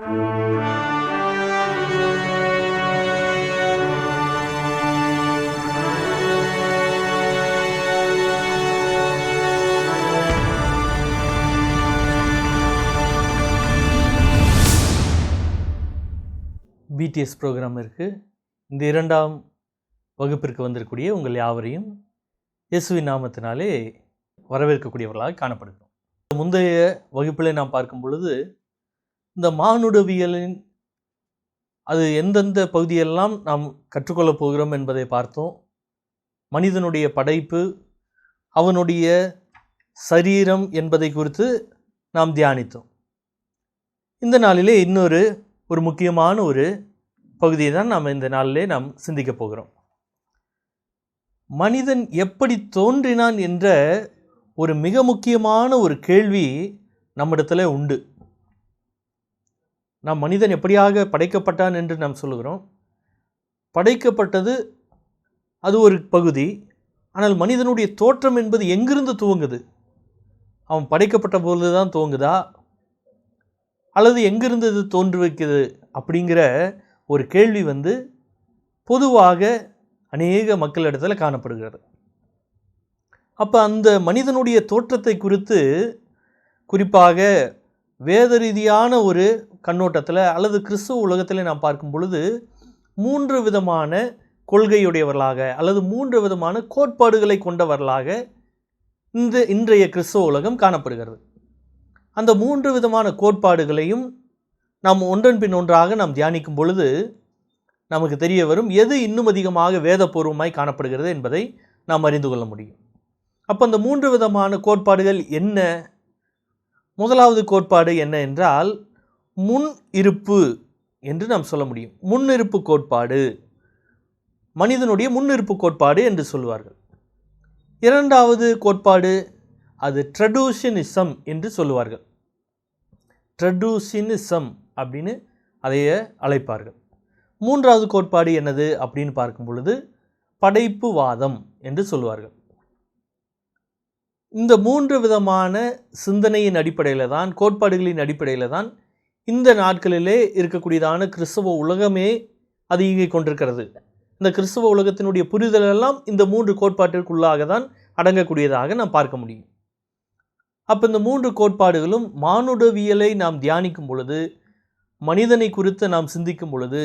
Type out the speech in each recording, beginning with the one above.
BDS program இருக்குது. இந்த 2ஆம் வகுப்பிற்கு வந்திருக்கக்கூடிய உங்கள் யாவரையும் இயேசுவின் நாமத்தினாலே வரவேற்கக்கூடியவர்களாக காணப்படுகிறோம். முந்தைய வகுப்பில் நாம் பார்க்கும் பொழுது இந்த மானுடவியலின் அது எந்தெந்த பகுதியெல்லாம் நாம் கற்றுக்கொள்ளப் போகிறோம் என்பதை பார்த்தோம். மனிதனுடைய படைப்பு, அவனுடைய சரீரம் என்பதை குறித்து நாம் தியானித்தோம். இந்த நாளிலே இன்னொரு முக்கியமான ஒரு பகுதியை தான் நாம் இந்த நாளிலே நாம் சிந்திக்க போகிறோம். மனிதன் எப்படி தோன்றினான் என்ற ஒரு மிக முக்கியமான ஒரு கேள்வி நம்மிடத்தில் உண்டு. நாம் மனிதன் எப்படியாக படைக்கப்பட்டான் என்று நாம் சொல்லுகிறோம். படைக்கப்பட்டது அது ஒரு பகுதி. ஆனால் மனிதனுடைய தோற்றம் என்பது எங்கிருந்து துவங்குது? அவன் படைக்கப்பட்ட பொழுது தான் துவங்குதா, அல்லது எங்கிருந்து இது தோன்றுவிக்குது அப்படிங்கிற ஒரு கேள்வி பொதுவாக அநேக மக்களிடத்தில் காணப்படுகிறது. அப்போ அந்த மனிதனுடைய தோற்றத்தை குறித்து குறிப்பாக வேத ரீதியான ஒரு கண்ணோட்டத்தில் அல்லது கிறிஸ்துவ உலகத்தில் நாம் பார்க்கும் பொழுது 3 விதமான கொள்கையுடையவர்களாக அல்லது 3 விதமான கோட்பாடுகளை கொண்டவர்களாக இன்றைய கிறிஸ்துவ உலகம் காணப்படுகிறது. அந்த 3 விதமான கோட்பாடுகளையும் நாம் ஒன்றன் பின் ஒன்றாக நாம் தியானிக்கும் பொழுது நமக்கு தெரிய வரும் எது இன்னும் அதிகமாக வேதபூர்வமாய் காணப்படுகிறது என்பதை நாம் அறிந்து கொள்ள முடியும். அப்போ அந்த 3 விதமான கோட்பாடுகள் என்ன? முதலாவது கோட்பாடு என்ன என்றால் முன் இருப்பு என்று நாம் சொல்ல முடியும். முன்னிருப்பு கோட்பாடு, மனிதனுடைய முன்னிருப்பு கோட்பாடு என்று சொல்வார்கள். 2வது கோட்பாடு அது ட்ரெடிஷனிசம் என்று சொல்லுவார்கள். ட்ரெடிஷனிசம் அப்படின்னு அதைய அழைப்பார்கள். 3வது கோட்பாடு என்னது அப்படின்னு பார்க்கும் பொழுது படைப்புவாதம் என்று சொல்வார்கள். இந்த 3 விதமான சிந்தனையின் அடிப்படையில் தான், கோட்பாடுகளின் அடிப்படையில் தான் இந்த நாட்களிலே இருக்கக்கூடியதான கிறிஸ்தவ உலகமே அது இயங்கிக் கொண்டிருக்கிறது. இந்த கிறிஸ்தவ உலகத்தினுடைய புரிதலெல்லாம் இந்த 3 கோட்பாட்டிற்குள்ளாக தான் அடங்கக்கூடியதாக நாம் பார்க்க முடியும். அப்போ இந்த 3 கோட்பாடுகளும் மானுடவியலை நாம் தியானிக்கும் பொழுது, மனிதனை குறித்து நாம் சிந்திக்கும் பொழுது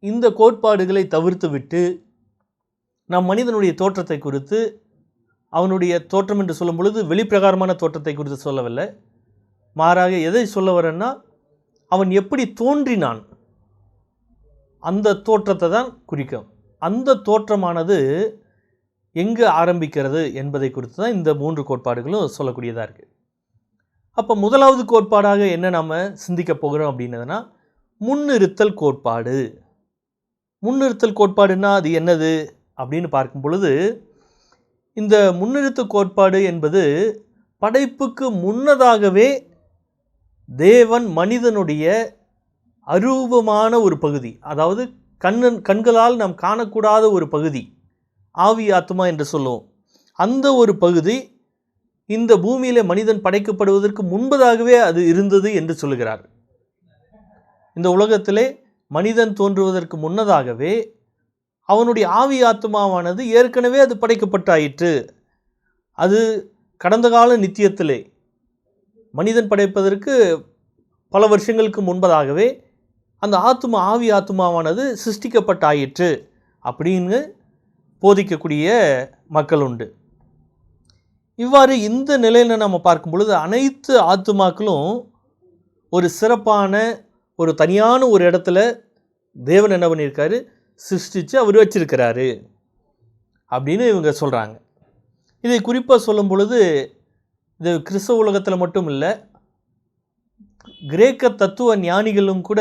இந்த கோட்பாடுகளை தவிர்த்து விட்டு நாம் மனிதனுடைய தோற்றத்தை குறித்து, அவனுடைய தோற்றம் என்று சொல்லும் பொழுது வெளிப்பிரகாரமான தோற்றத்தை குறித்து சொல்லவில்லை, மாறாக எதை சொல்ல வரேன்னா அவன் எப்படி தோன்றினான் அந்த தோற்றத்தை தான் குறிக்கும். அந்த தோற்றமானது எங்கே ஆரம்பிக்கிறது என்பதை குறித்து தான் இந்த 3 கோட்பாடுகளும் சொல்லக்கூடியதாக இருக்குது. அப்போ முதலாவது கோட்பாடாக என்ன நாம் சிந்திக்க போகிறோம் அப்படின்னதுன்னா முன்னிறுத்தல் கோட்பாடு. முன்னிறுத்தல் கோட்பாடுன்னா அது என்னது அப்படின்னு பார்க்கும் பொழுது, இந்த முன்னிறுத்தல் கோட்பாடு என்பது படைப்புக்கு முன்னதாகவே தேவன் மனிதனுடைய அரூபமான ஒரு பகுதி, அதாவது கண்களால் நாம் காணக்கூடாத ஒரு பகுதி, ஆவி ஆத்மா என்று சொல்லுவோம், அந்த ஒரு பகுதி இந்த பூமியில் மனிதன் படைக்கப்படுவதற்கு முன்பதாகவே அது இருந்தது என்று சொல்லுகிறார். இந்த உலகத்திலே மனிதன் தோன்றுவதற்கு முன்னதாகவே அவனுடைய ஆவி ஆத்மாவானது ஏற்கனவே அது படைக்கப்பட்டாயிற்று. அது கடந்த கால நித்தியத்திலே மனிதன் படைப்பதற்கு பல வருஷங்களுக்கு முன்பதாகவே அந்த ஆவி ஆத்மாவானது சிருஷ்டிக்கப்பட்டாயிற்று அப்படின்னு போதிக்கக்கூடிய மக்கள் உண்டு. இவ்வாறு இந்த நிலையில் நம்ம பார்க்கும் பொழுது அனைத்து ஆத்துமாக்களும் ஒரு சிறப்பான ஒரு தனியான ஒரு இடத்துல தேவன் என்ன பண்ணியிருக்காரு, சிருஷ்டித்து அவர் வச்சிருக்கிறாரு அப்படின்னு இவங்க சொல்கிறாங்க. இதை குறிப்பாக சொல்லும் பொழுது இது கிறிஸ்தவ உலகத்தில் மட்டும் இல்லை, கிரேக்க தத்துவ ஞானிகளும் கூட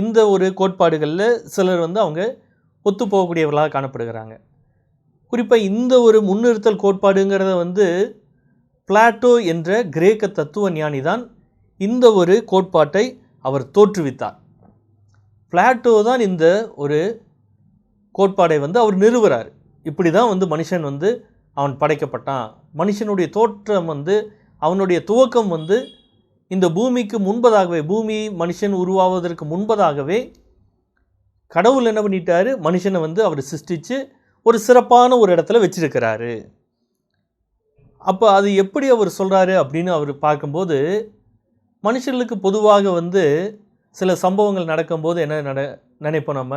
இந்த ஒரு கோட்பாடுகளில் சிலர் அவங்க ஒத்து போகக்கூடியவர்களாக காணப்படுகிறாங்க. குறிப்பாக இந்த ஒரு முன்னிறுத்தல் கோட்பாடுங்கிறத பிளாட்டோ என்ற கிரேக்க தத்துவ ஞானி தான் இந்த ஒரு கோட்பாட்டை அவர் தோற்றுவித்தார். பிளாட்டோ தான் இந்த ஒரு கோட்பாடை அவர் நிறுவுறார். இப்படி தான் மனுஷன் அவன் படைக்கப்பட்டான், மனுஷனுடைய தோற்றம் அவனுடைய துவக்கம் இந்த பூமிக்கு முன்பதாகவே, பூமி மனுஷன் உருவாவதற்கு முன்பதாகவே கடவுள் என்ன பண்ணிட்டாரு, மனுஷனை வந்து அவர் சிருஷ்டித்து ஒரு சிறப்பான ஒரு இடத்துல வச்சிருக்கிறாரு. அப்போ அது எப்படி அவர் சொல்கிறாரு அப்படின்னு அவர் பார்க்கும்போது, மனுஷர்களுக்கு பொதுவாக வந்து சில சம்பவங்கள் நடக்கும்போது என்ன நினைப்போம் நம்ம,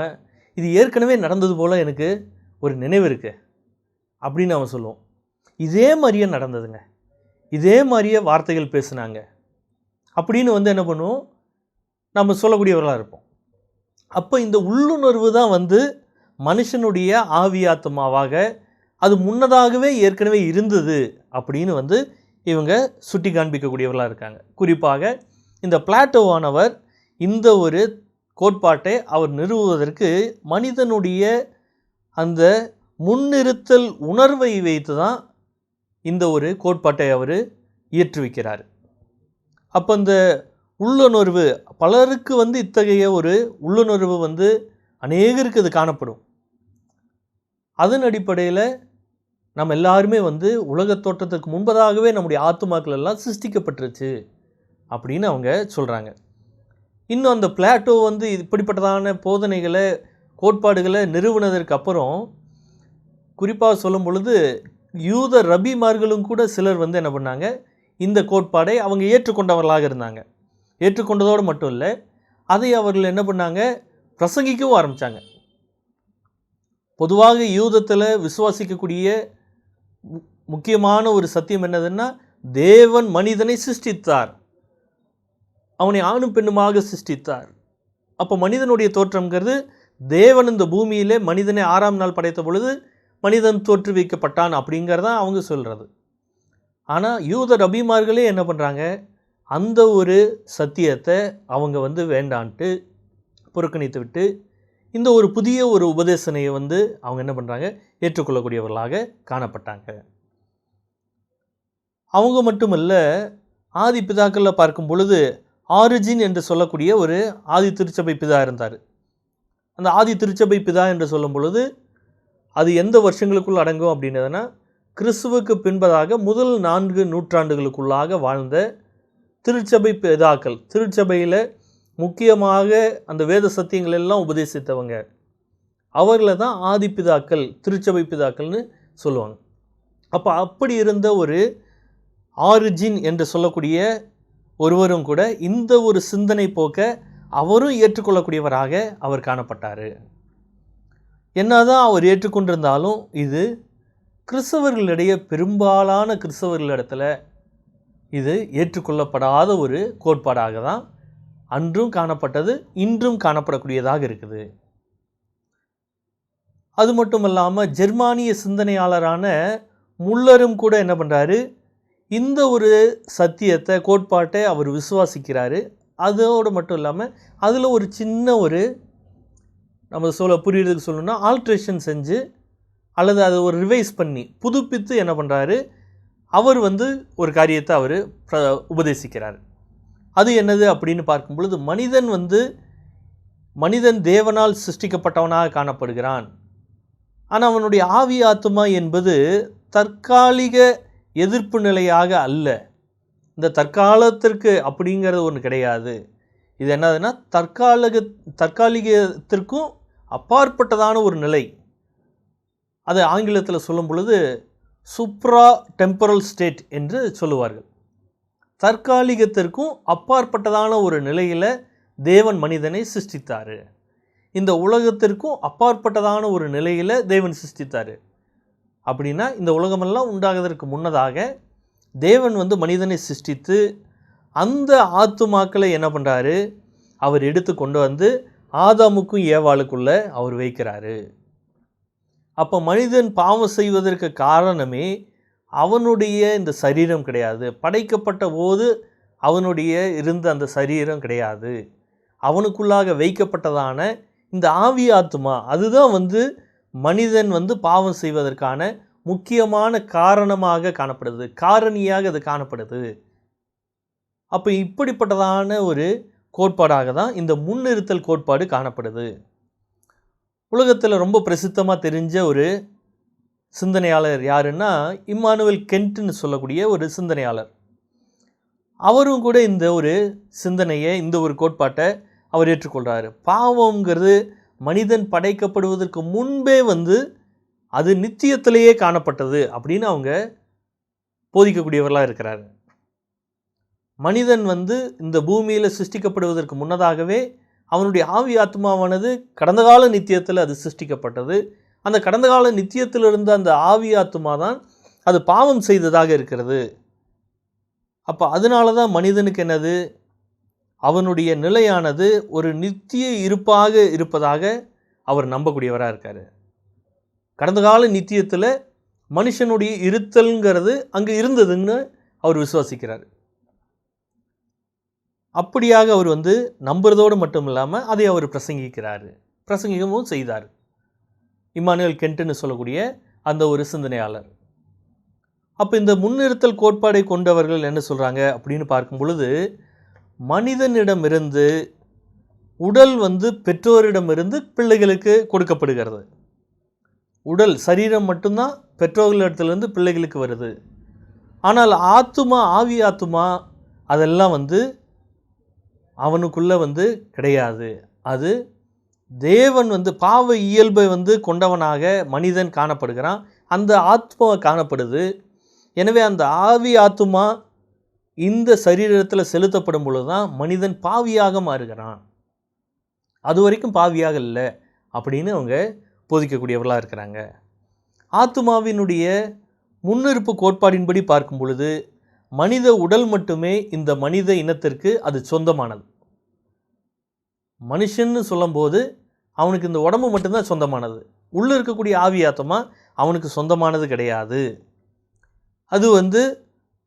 இது ஏற்கனவே நடந்தது போல் எனக்கு ஒரு நினைவு இருக்குது அப்படின்னு அவன் சொல்லுவோம். இதே மாதிரியே நடந்ததுங்க, இதே மாதிரியே வார்த்தைகள் பேசுனாங்க அப்படின்னு வந்து என்ன பண்ணுவோம், நம்ம சொல்லக்கூடியவர்களாக இருப்போம். அப்போ இந்த உள்ளுணர்வு தான் வந்து மனுஷனுடைய ஆவியாத்மாவாக அது முன்னதாகவே ஏற்கனவே இருந்தது அப்படின்னு வந்து இவங்க சுட்டி காண்பிக்கக்கூடியவர்களாக இருக்காங்க. குறிப்பாக இந்த பிளாட்டோவானவர் இந்த ஒரு கோட்பாட்டை அவர் நிறுவுவதற்கு மனிதனுடைய அந்த முன்னிறுத்தல் உணர்வை வைத்து தான் இந்த ஒரு கோட்பாட்டை அவர் இயற்றுவிக்கிறார். அப்போ இந்த உள்ளுணர்வு பலருக்கு வந்து இத்தகைய ஒரு உள்ளுணர்வு வந்து அநேகருக்கு அது காணப்படும். அதன் அடிப்படையில் நம்ம எல்லாருமே வந்து உலகத் தோற்றத்துக்கு முன்பதாகவே நம்முடைய ஆத்துமாக்கள் எல்லாம் சிருஷ்டிக்கப்பட்டுருச்சு அப்படின்னு அவங்க சொல்கிறாங்க. இன்னும் அந்த பிளாட்டோ வந்து இப்படிப்பட்டதான போதனைகளை கோட்பாடுகளை நிறுவனதற்கு அப்புறம் குறிப்பாக சொல்லும் பொழுது யூத ரபிமார்களும் கூட சிலர் வந்து என்ன பண்ணாங்க, இந்த கோட்பாடை அவங்க ஏற்றுக்கொண்டவர்களாக இருந்தாங்க. ஏற்றுக்கொண்டதோடு மட்டும் இல்லை, அதை அவர்கள் என்ன பண்ணாங்க, பிரசங்கிக்கவும் ஆரம்பித்தாங்க. பொதுவாக யூதத்தில் விசுவாசிக்கக்கூடிய முக்கியமான ஒரு சத்தியம் என்னதுன்னா, தேவன் மனிதனை சிருஷ்டித்தார், அவனை ஆணும் பெண்ணுமாக சிருஷ்டித்தார். அப்போ மனிதனுடைய தோற்றம்ங்கிறது தேவன் இந்த பூமியிலே மனிதனை 6ஆம் நாள் படைத்த பொழுது மனிதன் தோற்றுவிக்கப்பட்டான் அப்படிங்கிறதான் அவங்க சொல்கிறது. ஆனால் யூத ரபிமார்களே என்ன பண்ணுறாங்க, அந்த ஒரு சத்தியத்தை அவங்க வந்து வேண்டான்ட்டு புறக்கணித்து விட்டு இந்த ஒரு புதிய ஒரு உபதேசனையை வந்து அவங்க என்ன பண்ணுறாங்க, ஏற்றுக்கொள்ளக்கூடியவர்களாக காணப்பட்டாங்க. அவங்க மட்டுமல்ல, ஆதி பிதாக்களில் பார்க்கும் பொழுது ஆரிஜின் என்று சொல்லக்கூடிய ஒரு ஆதி திருச்சபை பிதா இருந்தார். அந்த ஆதி திருச்சபை பிதா என்று சொல்லும் பொழுது அது எந்த வருஷங்களுக்குள் அடங்கும் அப்படின்னதுன்னா, கிறிஸ்துவுக்கு பின்பதாக முதல் 4 நூற்றாண்டுகளுக்குள்ளாக வாழ்ந்த திருச்சபை பிதாக்கள், திருச்சபையில் முக்கியமாக அந்த வேத சத்தியங்கள் எல்லாம் உபதேசித்தவங்க, அவர்களை தான் ஆதி பிதாக்கள், திருச்சபை பிதாக்கள்னு சொல்லுவாங்க. அப்போ அப்படி இருந்த ஒரு ஆரிஜின் என்று சொல்லக்கூடிய ஒருவரும் கூட இந்த ஒரு சிந்தனை போக்க அவரும் ஏற்றுக்கொள்ளக்கூடியவராக அவர் காணப்பட்டார். என்னதான் அவர் ஏற்றுக்கொண்டிருந்தாலும் இது கிறிஸ்தவர்களிடையே, பெரும்பாலான கிறிஸ்தவர்களிடத்தில் இது ஏற்றுக்கொள்ளப்படாத ஒரு கோட்பாடாக தான் அன்றும் காணப்பட்டது, இன்றும் காணப்படக்கூடியதாக இருக்குது. அது மட்டும் இல்லாமல் ஜெர்மானிய சிந்தனையாளரான முல்லரும் கூட என்ன பண்ணுறாரு, இந்த ஒரு சத்தியத்தை, கோட்பாட்டை அவர் விசுவாசிக்கிறாரு. அதோடு மட்டும் இல்லாமல் அதில் ஒரு சின்ன ஒரு நம்ம புரியுறதுக்கு சொல்லணும்னா ஆல்ட்ரேஷன் செஞ்சு அல்லது அதை ஒரு ரிவைஸ் பண்ணி புதுப்பித்து என்ன பண்ணுறாரு, அவர் வந்து ஒரு காரியத்தை அவர் உபதேசிக்கிறார். அது என்னது அப்படின்னு பார்க்கும் பொழுது, மனிதன் தேவனால் சிருஷ்டிக்கப்பட்டவனாக காணப்படுகிறான். ஆனால் அவனுடைய ஆவி ஆத்மா என்பது தற்காலிக எதிர்ப்பு நிலையாக அல்ல. இந்த தற்காலத்திற்கு அப்படிங்கிறது ஒன்று கிடையாது. இது என்னதுன்னா தற்காலிகத்திற்கும் அப்பாற்பட்டதான ஒரு நிலை. அது ஆங்கிலத்தில் சொல்லும் பொழுது சுப்ரா டெம்பரல் ஸ்டேட் என்று சொல்லுவார்கள். தற்காலிகத்திற்கும் அப்பாற்பட்டதான ஒரு நிலையில் தேவன் மனிதனை சிருஷ்டித்தார். இந்த உலகத்திற்கும் அப்பாற்பட்டதான ஒரு நிலையில் தேவன் சிருஷ்டித்தார். அப்படின்னா இந்த உலகமெல்லாம் உண்டாவதற்கு முன்னதாக தேவன் வந்து மனிதனை சிருஷ்டித்து அந்த ஆத்துமாக்களை என்ன பண்ணுறாரு, அவர் எடுத்து கொண்டு வந்து ஆதாமுக்கும் ஏவாளுக்குள்ளே அவர் வைக்கிறாரு. அப்போ மனிதன் பாவம் செய்வதற்கு காரணமே அவனுடைய இந்த சரீரம் கிடையாது. படைக்கப்பட்ட போது அவனுடைய இருந்த அந்த சரீரம் கிடையாது. அவனுக்குள்ளாக வைக்கப்பட்டதான இந்த ஆவி ஆத்மா, அதுதான் வந்து மனிதன் வந்து பாவம் செய்வதற்கான முக்கியமான காரணமாக காணப்படுது, காரணியாக அது காணப்படுது. அப்போ இப்படிப்பட்டதான ஒரு கோட்பாடாக தான் இந்த முன்னிறுத்தல் கோட்பாடு காணப்படுது. உலகத்தில் ரொம்ப பிரசித்தமாக தெரிஞ்ச ஒரு சிந்தனையாளர் யாருன்னா இம்மானுவேல் கென்ட்னு சொல்லக்கூடிய ஒரு சிந்தனையாளர். அவரும் கூட இந்த ஒரு சிந்தனையை, இந்த ஒரு கோட்பாட்டை அவர் ஏற்றுக்கொள்கிறாரு. பாவம்ங்கிறது மனிதன் படைக்கப்படுவதற்கு முன்பே அது நித்தியத்திலேயே காணப்பட்டது அப்படின்னு அவங்க போதிக்கக்கூடியவர்களாக இருக்கிறாரு. மனிதன் இந்த பூமியில் சிருஷ்டிக்கப்படுவதற்கு முன்னதாகவே அவனுடைய ஆவி ஆத்மாவானது கடந்த கால நித்தியத்தில் அது சிருஷ்டிக்கப்பட்டது. அந்த கடந்த கால நித்தியத்தில் இருந்த அந்த ஆவி ஆத்மா தான் அது பாவம் செய்ததாக இருக்கிறது. அப்போ அதனால தான் மனிதனுக்கு என்னது, அவனுடைய நிலையானது ஒரு நித்திய இருப்பாக இருப்பதாக அவர் நம்பக்கூடியவராக இருக்கார். கடந்த கால நித்தியத்தில் மனுஷனுடைய இருத்தல்ங்கிறது அங்கே இருந்ததுன்னு அவர் விசுவாசிக்கிறார். அப்படியாக அவர் நம்புறதோடு மட்டும் இல்லாமல் அதை அவர் பிரசங்கிக்கவும் செய்தார். இம்மானுவேல் கென்ட்னு சொல்லக்கூடிய அந்த ஒரு சிந்தனையாளர். அப்போ இந்த முன்னிறுத்தல் கோட்பாடை கொண்டவர்கள் என்ன சொல்கிறாங்க அப்படின்னு பார்க்கும் பொழுது, மனிதனிடமிருந்து உடல் பெற்றோரிடமிருந்து பிள்ளைகளுக்கு கொடுக்கப்படுகிறது. உடல் சரீரம் மட்டும்தான் பெற்றோர்களிடத்திலிருந்து பிள்ளைகளுக்கு வருது. ஆனால் ஆத்துமா, ஆவி ஆத்துமா அதெல்லாம் அவனுக்குள்ளே கிடையாது. அது தேவன் பாவ இயல்பை கொண்டவனாக மனிதன் காணப்படுகிறான். அந்த ஆத்மாவை காணப்படுது. எனவே அந்த ஆவி ஆத்துமா இந்த சரீரத்தில் செலுத்தப்படும் பொழுது தான் மனிதன் பாவியாக மாறுகிறான். அது வரைக்கும் பாவியாக இல்லை அப்படின்னு அவங்க போதிக்கக்கூடியவர்களாக இருக்கிறாங்க. ஆத்துமாவினுடைய முன்னிருப்பு கோட்பாடின்படி பார்க்கும் பொழுது மனித உடல் மட்டுமே இந்த மனித இனத்திற்கு அது சொந்தமானது. மனுஷன்னு சொல்லும்போது அவனுக்கு இந்த உடம்பு மட்டும்தான் சொந்தமானது. உள்ளே இருக்கக்கூடிய ஆவி ஆத்மா அவனுக்கு சொந்தமானது கிடையாது. அது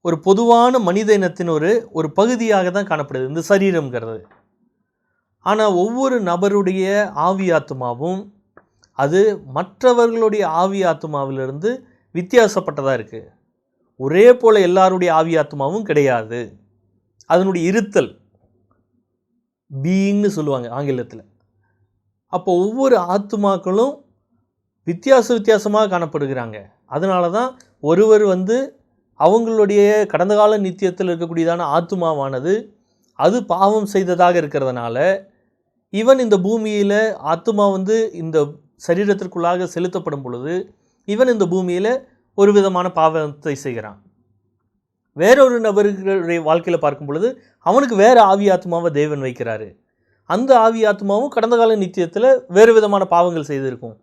ஒரு பொதுவான மனித இனத்தின் ஒரு பகுதியாக தான் காணப்படுது இந்த சரீரம்ங்கிறது. ஆனால் ஒவ்வொரு நபருடைய ஆவி ஆத்மாவும் அது மற்றவர்களுடைய ஆவி ஆத்மாவிலிருந்து வித்தியாசப்பட்டதாக இருக்குது. ஒரே போல் எல்லாருடைய ஆவி ஆத்மாவும் கிடையாது. அதனுடைய இருத்தல் பீயிங்னு சொல்லுவாங்க ஆங்கிலத்தில். அப்போ ஒவ்வொரு ஆத்மாக்களும் வித்தியாசமாக காணப்படுகிறாங்க. அதனால தான் ஒருவர் அவங்களுடைய கடந்த கால நித்தியத்தில் இருக்கக்கூடியதான ஆத்மாவானது அது பாவம் செய்ததாக இருக்கிறதுனால இவன் இந்த பூமியில் ஆத்மா இந்த சரீரத்திற்குள்ளாக செலுத்தப்படும் பொழுது இவன் இந்த பூமியில் ஒரு விதமான பாவத்தை செய்கிறான். வேறொரு நபர்களுடைய வாழ்க்கையில் பார்க்கும் பொழுது அவனுக்கு வேறு ஆவி ஆத்மாவை தேவன் வைக்கிறாரு. அந்த ஆவி ஆத்மாவும் கடந்த கால நித்தியத்தில் வேறு விதமான பாவங்கள் செய்திருக்கும்.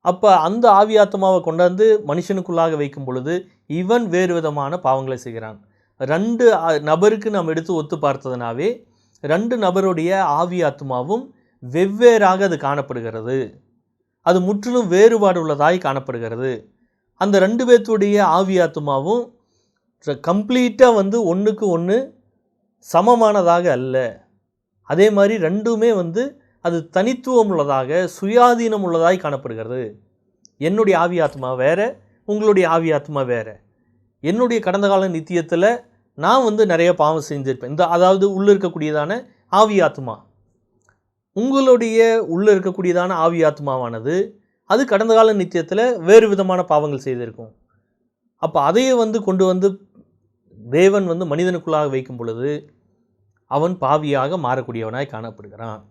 அப்போ அந்த ஆவி ஆத்மாவை கொண்டாந்து மனுஷனுக்குள்ளாக வைக்கும் பொழுது இவன் வேறு விதமான பாவங்களை செய்கிறான். 2 நபருக்கு நாம் எடுத்து ஒத்து பார்த்ததுனாவே 2 நபருடைய ஆவி ஆத்மாவும் வெவ்வேறாக அது காணப்படுகிறது. அது முற்றிலும் வேறுபாடு உள்ளதாய் காணப்படுகிறது. அந்த 2 பேர்த்துடைய ஆவி ஆத்மாவும் கம்ப்ளீட்டாக ஒன்றுக்கு ஒன்று சமமானதாக அல்ல. அதே மாதிரி ரெண்டுமே அது தனித்துவம் உள்ளதாக, சுயாதீனம் உள்ளதாய் காணப்படுகிறது. என்னுடைய ஆவி ஆத்மா வேறு, உங்களுடைய ஆவி ஆத்மா வேறு. என்னுடைய கடந்த கால நித்தியத்தில் நான் நிறைய பாவம் செஞ்சுருப்பேன். அதாவது உள்ளே இருக்கக்கூடியதான ஆவி ஆத்மா, உங்களுடைய உள்ளே இருக்கக்கூடியதான ஆவி ஆத்மாவானது அது கடந்த கால நித்தியத்தில் வேறு விதமான பாவங்கள் செய்திருக்கும். அப்போ அதையே கொண்டு தேவன் மனிதனுக்குள்ளாக வைக்கும் பொழுது அவன் பாவியாக மாறக்கூடியவனாய் காணப்படுகிறான்.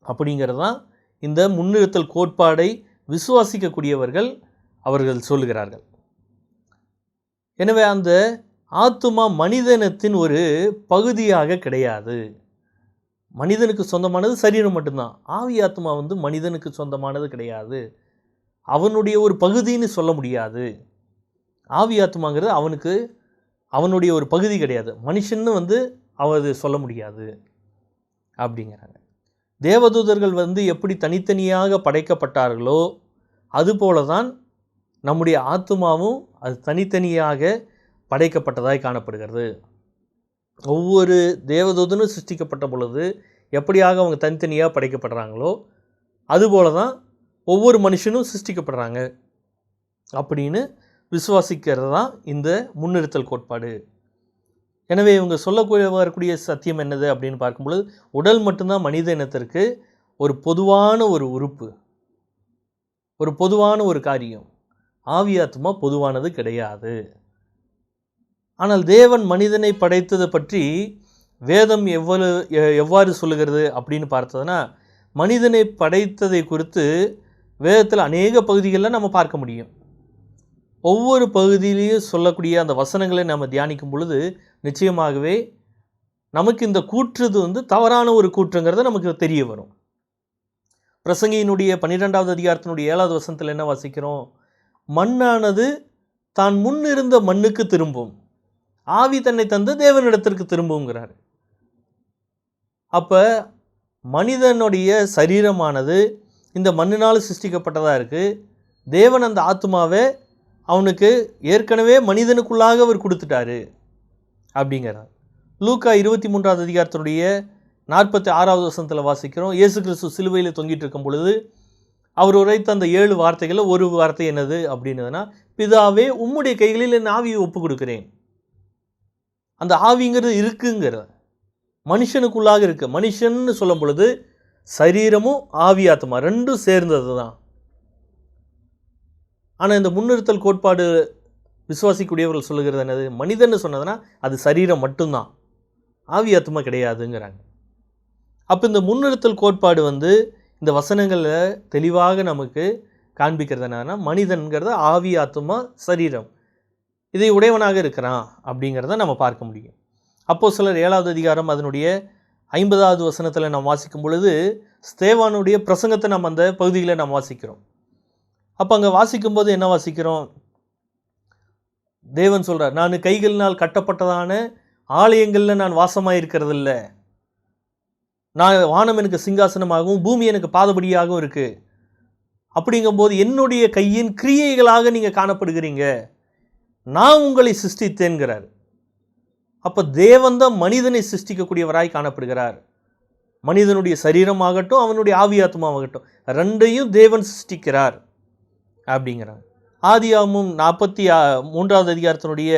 அப்படிங்கிறது தான் இந்த முன்னிறுத்தல் கோட்பாடை விசுவாசிக்கக்கூடியவர்கள் அவர்கள் சொல்லுகிறார்கள். எனவே அந்த ஆத்துமா மனிதனத்தின் ஒரு பகுதியாக கிடையாது. மனிதனுக்கு சொந்தமானது சரீரம் மட்டும்தான். ஆவி ஆத்மா மனிதனுக்கு சொந்தமானது கிடையாது. அவனுடைய ஒரு பகுதின்னு சொல்ல முடியாது. ஆவி ஆத்மாங்கிறது அவனுடைய ஒரு பகுதி கிடையாது. மனுஷன்னு அவர் சொல்ல முடியாது அப்படிங்கிறாங்க. தேவதூதர்கள் எப்படி தனித்தனியாக படைக்கப்பட்டார்களோ அதுபோல தான் நம்முடைய ஆத்துமாவும் அது தனித்தனியாக படைக்கப்பட்டதாய் காணப்படுகிறது. ஒவ்வொரு தேவதூதனும் சிருஷ்டிக்கப்பட்ட பொழுது எப்படியாக அவங்க தனித்தனியாக படைக்கப்படுறாங்களோ அதுபோல தான் ஒவ்வொரு மனுஷனும் சிருஷ்டிக்கப்படுறாங்க அப்படின்னு விசுவாசிக்கிறது தான் இந்த முன்னிறுத்தல் கோட்பாடு. எனவே இவங்க வரக்கூடிய சத்தியம் என்னது அப்படின்னு பார்க்கும்பொழுது உடல் மட்டும்தான் மனித இனத்திற்கு ஒரு பொதுவான ஒரு உறுப்பு, ஒரு பொதுவான ஒரு காரியம். ஆவி ஆத்மா பொதுவானது கிடையாது. ஆனால் தேவன் மனிதனை படைத்ததை பற்றி வேதம் எவ்வாறு சொல்லுகிறது அப்படின்னு பார்த்ததுன்னா, மனிதனை படைத்ததை குறித்து வேதத்தில் அநேக பகுதிகளில் நம்ம பார்க்க முடியும். ஒவ்வொரு பகுதியிலையும் சொல்லக்கூடிய அந்த வசனங்களை நம்ம தியானிக்கும் பொழுது நிச்சயமாகவே நமக்கு இந்த கூற்று தவறான ஒரு கூற்றுங்கிறது நமக்கு தெரிய வரும். பிரசங்கியினுடைய 12வது அதிகாரத்தினுடைய 7வது வசனத்தில் என்ன வாசிக்கிறோம்? மண்ணானது தான் முன்னிருந்த மண்ணுக்கு திரும்பும், ஆவி தன்னை தந்து தேவனிடத்திற்கு திரும்புங்கிறார். அப்போ மனிதனுடைய சரீரமானது இந்த மண்ணினால் சிருஷ்டிக்கப்பட்டதாக இருக்குது. தேவன் அந்த ஆத்மாவை அவனுக்கு ஏற்கனவே மனிதனுக்குள்ளாக அவர் கொடுத்துட்டாரு அப்படிங்கிறார். லூக்கா 23வது அதிகாரத்தினுடைய 46வது வசனத்தில் வாசிக்கிறோம். இயேசு கிறிஸ்து சிலுவையில் தொங்கிட்டு இருக்கும் பொழுது அவர் உரைத்த அந்த 7 வார்த்தைகளில் ஒரு வார்த்தை என்னது அப்படின்னதுன்னா, பிதாவே உம்முடைய கைகளில் என் ஆவியை ஒப்பு கொடுக்குறேன். அந்த ஆவிங்கிறது இருக்குங்கிற மனுஷனுக்குள்ளாக இருக்கு. மனுஷன்னு சொல்லும் பொழுது சரீரமும் ஆவி ஆத்மா ரெண்டும் சேர்ந்தது தான். ஆனால் இந்த முன்னிறுத்தல் கோட்பாடு விசுவாசிக்கூடியவர்கள் சொல்லுகிறது என்னது? மனிதன்னு சொன்னதுன்னா அது சரீரம் மட்டும்தான், ஆவி ஆத்மா கிடையாதுங்கிறாங்க. அப்போ இந்த முன்னிறுத்தல் கோட்பாடு இந்த வசனங்களில் தெளிவாக நமக்கு காண்பிக்கிறது என்னன்னா, மனிதன்கிறத ஆவி ஆத்மா சரீரம் இதை உடையவனாக இருக்கிறான் அப்படிங்கிறத நம்ம பார்க்க முடியும். அப்போஸ்தலர் 7வது அதிகாரம் அதனுடைய 50வது வசனத்தில் நாம் வாசிக்கும் பொழுது ஸ்தேவானுடைய பிரசங்கத்தை நம்ம அந்த பகுதியில் நாம் வாசிக்கிறோம். அப்போ அங்கே வாசிக்கும்போது என்ன வாசிக்கிறோம்? தேவன் சொல்கிறார், நான் கைகளினால் கட்டப்பட்டதான ஆலயங்களில் நான் வாசமாக இருக்கிறதில்ல, நான் வானம் எனக்கு சிங்காசனமாகவும் பூமி எனக்கு பாதபடியாகவும் இருக்குது. அப்படிங்கும்போது என்னுடைய கையின் கிரியைகளாக நீங்கள் காணப்படுகிறீங்க, நான் உங்களை சிருஷ்டித்தேன்கிறார். அப்போ தேவன் தான் மனிதனை சிருஷ்டிக்கக்கூடியவராய் காணப்படுகிறார். மனிதனுடைய சரீரமாகட்டும் அவனுடைய ஆவியாத்மாவாகட்டும் ரெண்டையும் தேவன் சிருஷ்டிக்கிறார் அப்படிங்கிறார். ஆதியாகமம் 43வது அதிகாரத்தினுடைய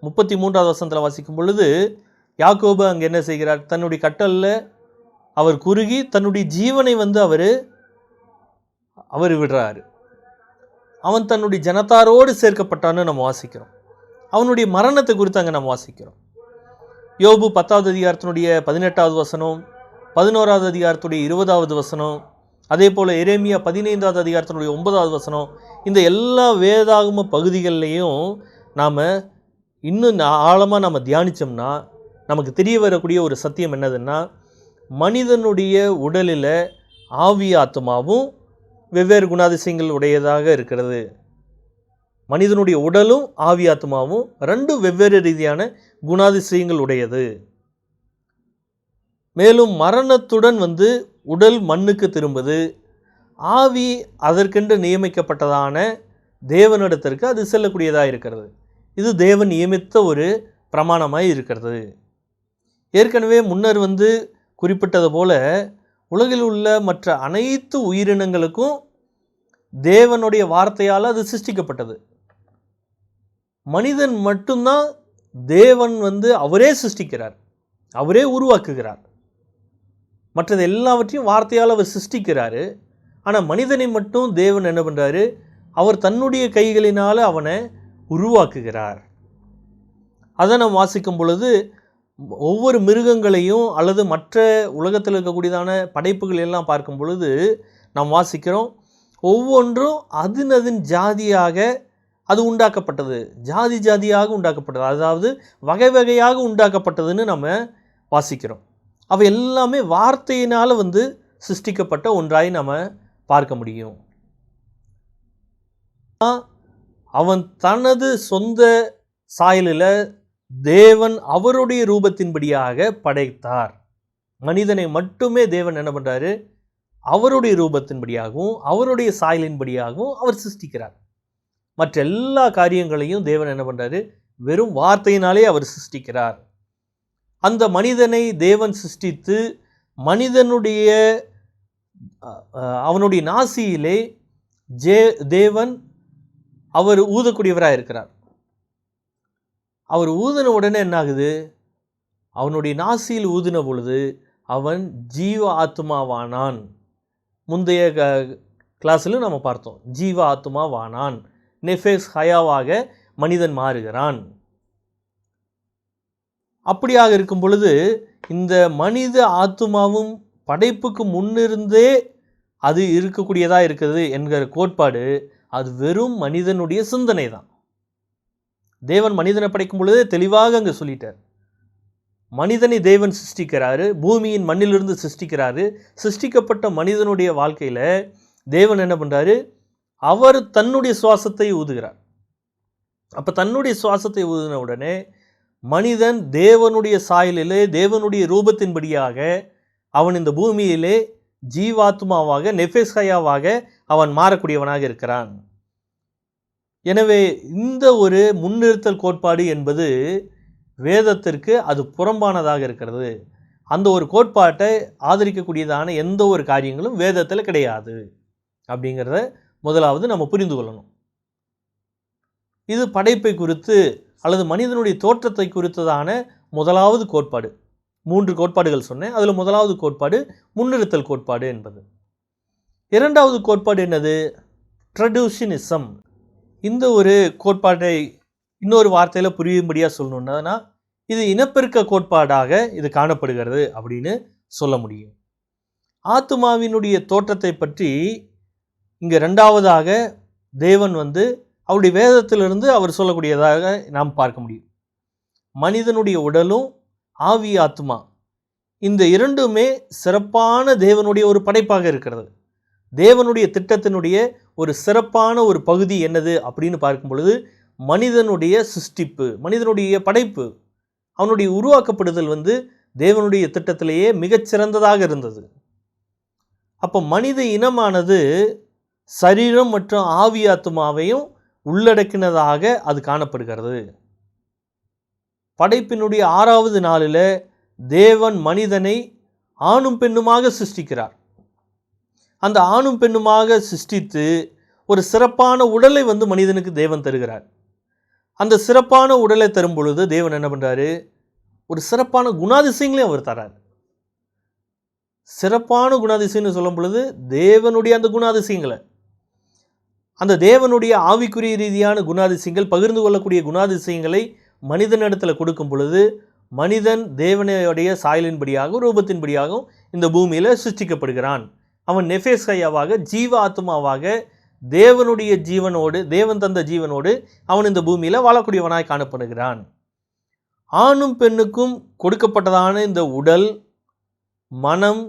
33வது வசனத்தில் வாசிக்கும் பொழுது யாக்கோபு அங்கே என்ன செய்கிறார்? தன்னுடைய கட்டலில் அவர் குறுகி தன்னுடைய ஜீவனை அவர் விடுறாரு. அவன் தன்னுடைய ஜனத்தாரோடு சேர்க்கப்பட்டான்னு நம்ம வாசிக்கிறோம். அவனுடைய மரணத்தை குறித்து அங்கே நம்ம வாசிக்கிறோம். யோபு 10வது அதிகாரத்தினுடைய 18வது வசனம், 11வது அதிகாரத்துடைய 20வது வசனம், அதே போல் எரேமியா 15வது அதிகாரத்தினுடைய 9வது வசனம், இந்த எல்லா வேதாகம பகுதிகள்லையும் நாம் இன்னும் ஆழமாக நம்ம தியானித்தோம்னா நமக்கு தெரிய வரக்கூடிய ஒரு சத்தியம் என்னதுன்னா, மனிதனுடைய உடலில் ஆவி ஆத்மாவும் வெவ்வேறு குணாதிசயங்கள் உடையதாக இருக்கிறது. மனிதனுடைய உடலும் ஆவி ஆத்மாவும் ரெண்டும் வெவ்வேறு ரீதியான குணாதிசயங்கள் உடையது. மேலும் மரணத்துடன் உடல் மண்ணுக்கு திரும்புது, ஆவி அதற்கென்று நியமிக்கப்பட்டதான தேவனிடத்திற்கு அது செல்லக்கூடியதாக இருக்கிறது. இது தேவன் நியமித்த ஒரு பிரமாணமாய் இருக்கிறது. ஏற்கனவே முன்னர் குறிப்பிட்டது போல உலகில் உள்ள மற்ற அனைத்து உயிரினங்களுக்கும் தேவனுடைய வார்த்தையால் அது சிருஷ்டிக்கப்பட்டது. மனிதன் மட்டும்தான் தேவன் அவரே சிருஷ்டிக்கிறார், அவரே உருவாக்குகிறார். மற்றது எல்லாவற்றையும் வார்த்தையால் அவர் சிருஷ்டிக்கிறாரு. ஆனால் மனிதனை மட்டும் தேவன் என்ன பண்ணுறாரு? அவர் தன்னுடைய கைகளினால் அவனை உருவாக்குகிறார். அதை நாம் வாசிக்கும் பொழுது ஒவ்வொரு மிருகங்களையும் அல்லது மற்ற உலகத்தில் இருக்கக்கூடியதான படைப்புகள் எல்லாம் பார்க்கும் பொழுது நாம் வாசிக்கிறோம், ஒவ்வொன்றும் அதன் ஜாதியாக அது உண்டாக்கப்பட்டது, ஜாதி ஜாதியாக உண்டாக்கப்பட்டது, அதாவது வகை வகையாக உண்டாக்கப்பட்டதுன்னு நம்ம வாசிக்கிறோம். அவை எல்லாமே வார்த்தையினால் சிருஷ்டிக்கப்பட்ட ஒன்றாய் நம்ம பார்க்க முடியும். அவன் தனது சொந்த சாயலில் தேவன் அவருடைய ரூபத்தின்படியாக படைத்தார். மனிதனை மட்டுமே தேவன் என்ன பண்ணுறாரு? அவருடைய ரூபத்தின்படியாகவும் அவருடைய சாயலின்படியாகவும் அவர் சிருஷ்டிக்கிறார். மற்ற எல்லா காரியங்களையும் தேவன் என்ன பண்ணுறாரு? வெறும் வார்த்தையினாலே அவர் சிருஷ்டிக்கிறார். அந்த மனிதனை தேவன் சிருஷ்டித்து அவனுடைய நாசியிலே தேவன் அவர் ஊதக்கூடியவராக இருக்கிறார். அவர் ஊதின உடனே என்ன ஆகுது? அவனுடைய நாசியில் ஊதின பொழுது அவன் ஜீவ ஆத்மாவானான். முந்தைய கிளாஸில் நம்ம பார்த்தோம், ஜீவ ஆத்மாவானான், நெஃபேஸ் ஹயாவாக மனிதன் மாறுகிறான். அப்படியாக இருக்கும் பொழுது இந்த மனித ஆத்துமாவும் படைப்புக்கு முன்னிருந்தே அது இருக்கக்கூடியதாக இருக்குது என்கிற கோட்பாடு அது வெறும் மனிதனுடைய சிந்தனை தான். தேவன் மனிதனை படைக்கும் பொழுதே தெளிவாக அங்கே சொல்லிட்டார். மனிதனை தேவன் சிருஷ்டிக்கிறாரு, பூமியின் மண்ணிலிருந்து சிருஷ்டிக்கிறாரு. சிருஷ்டிக்கப்பட்ட மனிதனுடைய வாழ்க்கையில் தேவன் என்ன பண்ணுறாரு, அவர் தன்னுடைய சுவாசத்தை ஊதுகிறார். அப்போ தன்னுடைய சுவாசத்தை ஊதின உடனே மனிதன் தேவனுடைய சாயலிலே தேவனுடைய ரூபத்தின்படியாக அவன் இந்த பூமியிலே ஜீவாத்மாவாக நெஃபெஸ்ஹயாவாக அவன் மாறக்கூடியவனாக இருக்கிறான். எனவே இந்த ஒரு முன்னிறுத்தல் கோட்பாடு என்பது வேதத்திற்கு அது புறம்பானதாக இருக்கிறது. அந்த ஒரு கோட்பாட்டை ஆதரிக்கக்கூடியதான எந்த ஒரு காரியங்களும் வேதத்தில் கிடையாது அப்படிங்கிறத முதலாவது நம்ம புரிந்து கொள்ளணும். இது படைப்பை குறித்து அல்லது மனிதனுடைய தோற்றத்தை குறித்ததான முதலாவது கோட்பாடு. 3 கோட்பாடுகள் சொன்னேன். அதில் முதலாவது கோட்பாடு முன்னிறுத்தல் கோட்பாடு என்பது. இரண்டாவது கோட்பாடு என்னது? ட்ரெடிஷனிசம். இந்த ஒரு கோட்பாட்டை இன்னொரு வார்த்தையில் புரியும்படியாக சொல்லணுன்னா இது இனப்பெருக்க கோட்பாடாக இது காணப்படுகிறது அப்படின்னு சொல்ல முடியும். ஆத்துமாவினுடைய தோற்றத்தை பற்றி இங்கே ரெண்டாவதாக தேவன் அவருடைய வேதத்திலிருந்து அவர் சொல்லக்கூடியதாக நாம் பார்க்க முடியும். மனிதனுடைய உடலும் ஆவி ஆத்மா இந்த இரண்டுமே சிறப்பான தேவனுடைய ஒரு படைப்பாக இருக்கிறது. தேவனுடைய திட்டத்தினுடைய ஒரு சிறப்பான ஒரு பகுதி என்னது அப்படின்னு பார்க்கும் பொழுது மனிதனுடைய சிருஷ்டிப்பு, மனிதனுடைய படைப்பு, அவனுடைய உருவாக்கப்படுதல் தேவனுடைய திட்டத்திலேயே மிகச்சிறந்ததாக இருந்தது. அப்போ மனித இனமானது சரீரம் மற்றும் ஆவி ஆத்மாவையும் உள்ளடக்கினதாக அது காணப்படுகிறது. படைப்பினுடைய 6வது நாளில் தேவன் மனிதனை ஆணும் பெண்ணுமாக சிருஷ்டிக்கிறார். அந்த ஆணும் பெண்ணுமாக சிருஷ்டித்து ஒரு சிறப்பான உடலை மனிதனுக்கு தேவன் தருகிறார். அந்த சிறப்பான உடலை தரும் பொழுது தேவன் என்ன பண்ணுறாரு, ஒரு சிறப்பான குணாதிசயங்களையும் அவர் தரார். சிறப்பான குணாதிசயம்னு சொல்லும் பொழுது தேவனுடைய அந்த குணாதிசயங்களை, அந்த தேவனுடைய ஆவிக்குரிய ரீதியான குணாதிசயங்கள், பகிர்ந்து கொள்ளக்கூடிய குணாதிசயங்களை மனிதனிடத்தில் கொடுக்கும் பொழுது மனிதன் தேவனுடைய சாயலின்படியாகவும் ரூபத்தின்படியாகவும் இந்த பூமியில் சிருஷ்டிக்கப்படுகிறான். அவன் நெஃபெஸ்ஹயாவாக ஜீவ ஆத்மாவாக தேவனுடைய ஜீவனோடு, தேவன் தந்த ஜீவனோடு அவன் இந்த பூமியில் வாழக்கூடியவனாய் காணப்படுகிறான். ஆணும் பெண்ணுக்கும் கொடுக்கப்பட்டதான இந்த உடல், மனம்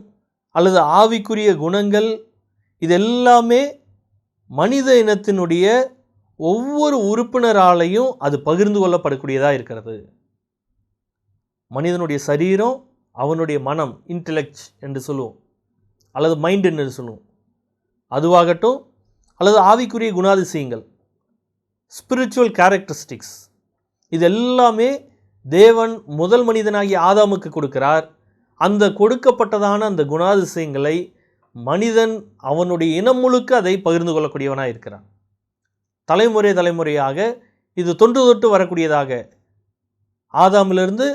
அல்லது ஆவிக்குரிய குணங்கள் இதெல்லாமே மனித இனத்தினுடைய ஒவ்வொரு உறுப்பினராலையும் அது பகிர்ந்து கொள்ளப்படக்கூடியதாக இருக்கிறது. மனிதனுடைய சரீரம், அவனுடைய மனம், இன்டெலெக்ட் என்று சொல்லுவோம், அல்லது மைண்ட் என்று சொல்லுவோம், அதுவாகட்டும், அல்லது ஆவிக்குரிய குணாதிசயங்கள், ஸ்பிரிச்சுவல் கேரக்டரிஸ்டிக்ஸ், இது எல்லாமே தேவன் முதல் மனிதனாகிய ஆதாமுக்கு கொடுக்கிறார். அந்த கொடுக்கப்பட்டதான அந்த குணாதிசயங்களை மனிதன் அவனுடைய இனம் முழுக்க அதை பகிர்ந்து கொள்ளக்கூடியவனாக இருக்கிறான். தலைமுறை தலைமுறையாக இது தொன்று தொட்டு வரக்கூடியதாக, ஆதாமிலிருந்து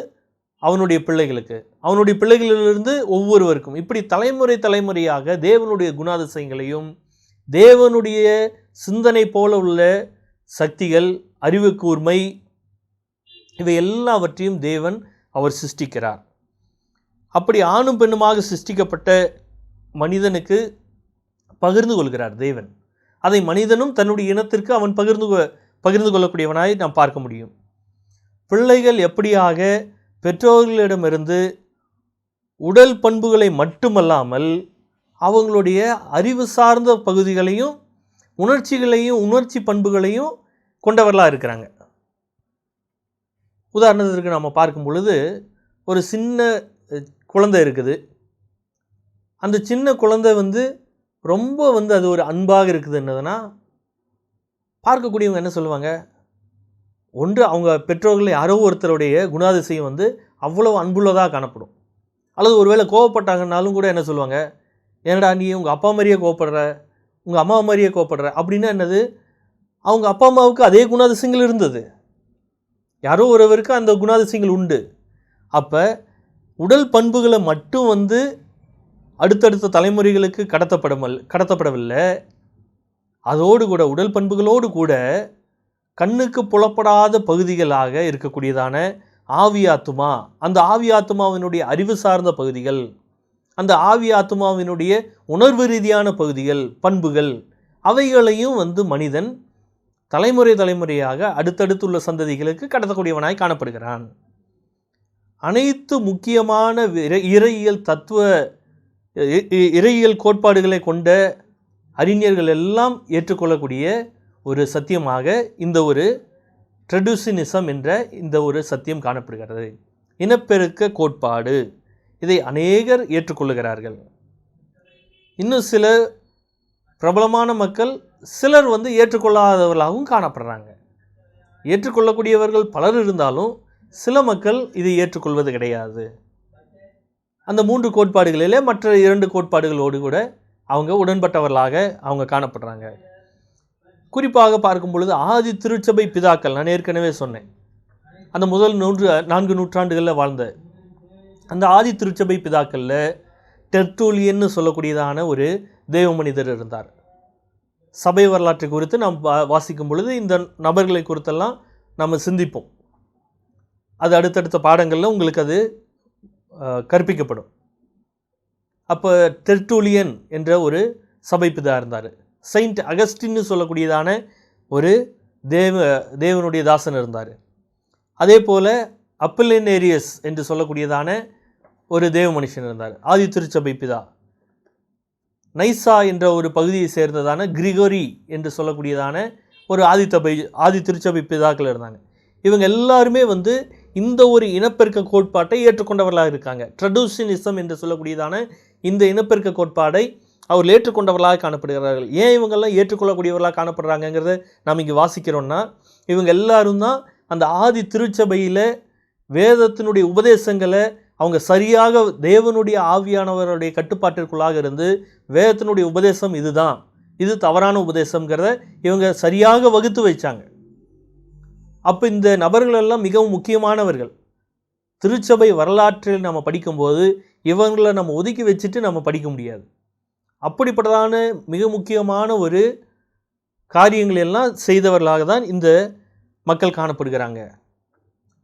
அவனுடைய பிள்ளைகளுக்கு, அவனுடைய பிள்ளைகளிலிருந்து ஒவ்வொருவருக்கும், இப்படி தலைமுறை தலைமுறையாக தேவனுடைய குணாதிசயங்களையும் தேவனுடைய சிந்தனை போல உள்ள சக்திகள், அறிவு கூர்மை, இவை எல்லாவற்றையும் தேவன் அவர் சிருஷ்டிக்கிறார். அப்படி ஆணும் பெண்ணுமாக சிருஷ்டிக்கப்பட்ட மனிதனுக்கு பகிர்ந்து கொள்கிறார் தேவன். அதை மனிதனும் தன்னுடைய இனத்திற்கு அவன் பகிர்ந்து கொள்ளக்கூடியவனாய் நாம் பார்க்க முடியும். பிள்ளைகள் எப்படியாக பெற்றோர்களிடமிருந்து உடல் பண்புகளை மட்டுமல்லாமல் அவங்களுடைய அறிவு சார்ந்த பகுதிகளையும் உணர்ச்சிகளையும் உணர்ச்சி பண்புகளையும் கொண்டவர்களாக இருக்கிறாங்க. உதாரணத்திற்கு நம்ம பார்க்கும் பொழுது ஒரு சின்ன குழந்தை இருக்குது. அந்த சின்ன குழந்தை ரொம்ப அது ஒரு அன்பாக இருக்குது என்னதுன்னா, பார்க்கக்கூடியவங்க என்ன சொல்லுவாங்க, ஒன்று அவங்க பெற்றோர்கள் யாரோ ஒருத்தருடைய குணாதிசயம் அவ்வளோ அன்புள்ளதாக காணப்படும். அல்லது ஒருவேளை கோவப்பட்டாங்கன்னாலும் கூட என்ன சொல்லுவாங்க, ஏன்னடா நீ உங்கள் அப்பா மாதிரியே கோவப்படுற, உங்கள் அம்மா மாதிரியே கோவப்படுற அப்படின்னா என்னது, அவங்க அப்பா அம்மாவுக்கு அதே குணாதிசயங்கள் இருந்தது, யாரோ ஒருவருக்கு அந்த குணாதிசயங்கள் உண்டு. அப்போ உடல் பண்புகளை மட்டும் அடுத்தடுத்த தலைமுறைகளுக்கு கடத்தப்படவில்லை, அதோடு கூட உடல் பண்புகளோடு கூட கண்ணுக்கு புலப்படாத பகுதிகளாக இருக்கக்கூடியதான ஆவி ஆத்துமா, அந்த ஆவி ஆத்துமாவினுடைய அறிவு சார்ந்த பகுதிகள், அந்த ஆவி ஆத்துமாவினுடைய உணர்வு ரீதியான பகுதிகள், பண்புகள், அவைகளையும் மனிதன் தலைமுறையாக அடுத்தடுத்துள்ள சந்ததிகளுக்கு கடத்தக்கூடியவனாய் காணப்படுகிறான். அனைத்து முக்கியமான இறையியல் தத்துவ இறையியல் கோட்பாடுகளை கொண்ட அறிஞர்கள் எல்லாம் ஏற்றுக்கொள்ளக்கூடிய ஒரு சத்தியமாக இந்த ஒரு ட்ரெடியூஷனிசம் என்ற இந்த ஒரு சத்தியம் காணப்படுகிறது. இனப்பெருக்க கோட்பாடு, இதை அநேகர் ஏற்றுக்கொள்ளுகிறார்கள். இன்னும் சில பிரபலமான மக்கள் சிலர் ஏற்றுக்கொள்ளாதவர்களாகவும் காணப்படுறாங்க. ஏற்றுக்கொள்ளக்கூடியவர்கள் பலர் இருந்தாலும் சில மக்கள் இதை ஏற்றுக்கொள்வது கிடையாது. அந்த 3 கோட்பாடுகளிலே மற்ற 2 கோட்பாடுகளோடு கூட அவங்க உடன்பட்டவர்களாக அவங்க காணப்படுறாங்க. குறிப்பாக பார்க்கும் பொழுது ஆதி திருச்சபை பிதாக்கள், நான் ஏற்கனவே சொன்னேன், அந்த முதல் 4 நூற்றாண்டுகளில் வாழ்ந்த அந்த ஆதி திருச்சபை பிதாக்களில் டெர்ட்டூலியன்னு சொல்லக்கூடியதான ஒரு தேவ மனிதர் இருந்தார். சபை வரலாற்றை குறித்து நாம் வாசிக்கும் பொழுது இந்த நபர்களை குறித்தெல்லாம் நம்ம சிந்திப்போம். அது அடுத்தடுத்த பாடங்களில் உங்களுக்கு அது கற்பிக்கப்படும். அப்போ டெர்ட்டூலியன் என்ற ஒரு சபை பிதா இருந்தார். செயின்ட் அகஸ்டின்னு சொல்லக்கூடியதான ஒரு தேவனுடைய தாசன் இருந்தார். அதே போல் அப்பலினேரியஸ் என்று சொல்லக்கூடியதான ஒரு தேவ மனுஷன் இருந்தார், ஆதி திருச்சபை பிதா. நைசா என்ற ஒரு பகுதியை சேர்ந்ததான கிரிகோரி என்று சொல்லக்கூடியதான ஒரு ஆதி திருச்சபை பிதாக்கள் இருந்தாங்க. இவங்க எல்லாருமே இந்த ஒரு இனப்பெருக்க கோட்பாட்டை ஏற்றுக்கொண்டவர்களாக இருக்காங்க. ட்ரெடியூஷனிசம் என்று சொல்லக்கூடியதான இந்த இனப்பெருக்க கோட்பாடை அவர்கள் ஏற்றுக்கொண்டவர்களாக காணப்படுகிறார்கள். ஏன் இவங்கெல்லாம் ஏற்றுக்கொள்ளக்கூடியவர்களாக காணப்படுறாங்கிறத நாம் இங்கே வாசிக்கிறோன்னா, இவங்க எல்லாரும் தான் அந்த ஆதி திருச்சபையில் வேதத்தினுடைய உபதேசங்களை அவங்க சரியாக தேவனுடைய ஆவியானவருடைய கட்டுப்பாட்டிற்குள்ளாக இருந்து வேதத்தினுடைய உபதேசம் இதுதான், இது தவறான உபதேசங்கிறத இவங்க சரியாக வகுத்து வைச்சாங்க. அப்போ இந்த நபர்களெல்லாம் மிகவும் முக்கியமானவர்கள். திருச்சபை வரலாற்றில் நம்ம படிக்கும்போது இவங்களை நம்ம ஒதுக்கி வச்சுட்டு நம்ம படிக்க முடியாது. அப்படிப்பட்டதான மிக முக்கியமான ஒரு காரியங்கள் எல்லாம் செய்தவர்களாக தான் இந்த மக்கள் காணப்படுகிறாங்க.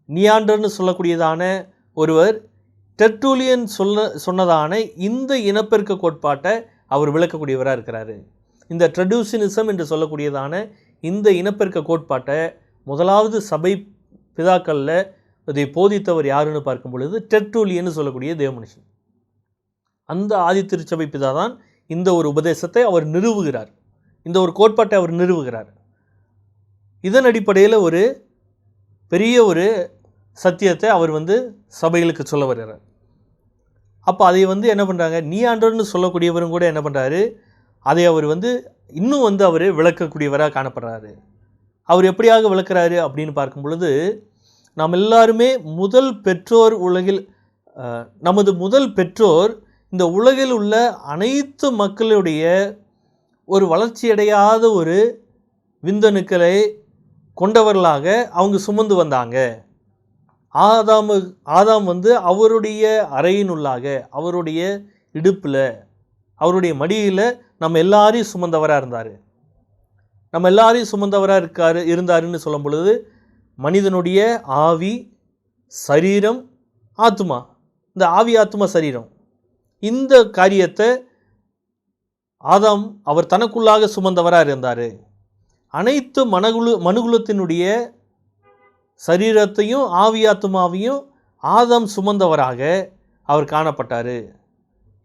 நியாண்டர்னு சொல்லக்கூடியதான ஒருவர் டெர்ட்டூலியன் சொன்னதான இந்த இனப்பெருக்க கோட்பாட்டை அவர் விளக்கக்கூடியவராக இருக்கிறாரு. இந்த ட்ரெடியூஷனிசம் என்று சொல்லக்கூடியதான இந்த இனப்பெருக்க கோட்பாட்டை முதலாவது சபை பிதாக்களில் இதை போதித்தவர் யாருன்னு பார்க்கும் பொழுது டெர்ட்டூலியன்னு சொல்லக்கூடிய தேவ மனுஷன். அந்த ஆதி திருச்சபை பிதா தான் இந்த ஒரு உபதேசத்தை அவர் நிறுவுகிறார், இந்த ஒரு கோட்பாட்டை அவர் நிறுவுகிறார். இதன் அடிப்படையில் ஒரு பெரிய ஒரு சத்தியத்தை அவர் சபைகளுக்கு சொல்ல வருகிறார். அப்போ அதை என்ன பண்ணுறாங்க, நியாண்டர்னு சொல்லக்கூடியவரும் கூட என்ன பண்ணுறாரு, அதை அவர் இன்னும் அவர் விளக்கக்கூடியவராக காணப்படுறாரு. அவர் எப்படியாக விளக்குறாரு அப்படின்னு பார்க்கும் பொழுது, நாம் எல்லாருமே நமது முதல் பெற்றோர் இந்த உலகில் உள்ள அனைத்து மக்களுடைய ஒரு வளர்ச்சியடையாத ஒரு விந்தணுக்களை கொண்டவர்களாக அவங்க சுமந்து வந்தாங்க. ஆதாம் அவருடைய அறையினுள்ளாக, அவருடைய இடுப்பில், அவருடைய மடியில் நம்ம எல்லாரையும் சுமந்தவராக இருந்தார். நம்ம எல்லாரையும் சுமந்தவராக இருந்தாருன்னு சொல்லும் பொழுது மனிதனுடைய ஆவி, சரீரம், ஆத்மா, இந்த ஆவி ஆத்மா சரீரம், இந்த காரியத்தை ஆதாம் அவர் தனக்குள்ளாக சுமந்தவராக இருந்தார். அனைத்து மனுகுலத்தினுடைய சரீரத்தையும் ஆவி ஆத்மாவையும் ஆதாம் சுமந்தவராக அவர் காணப்பட்டார்.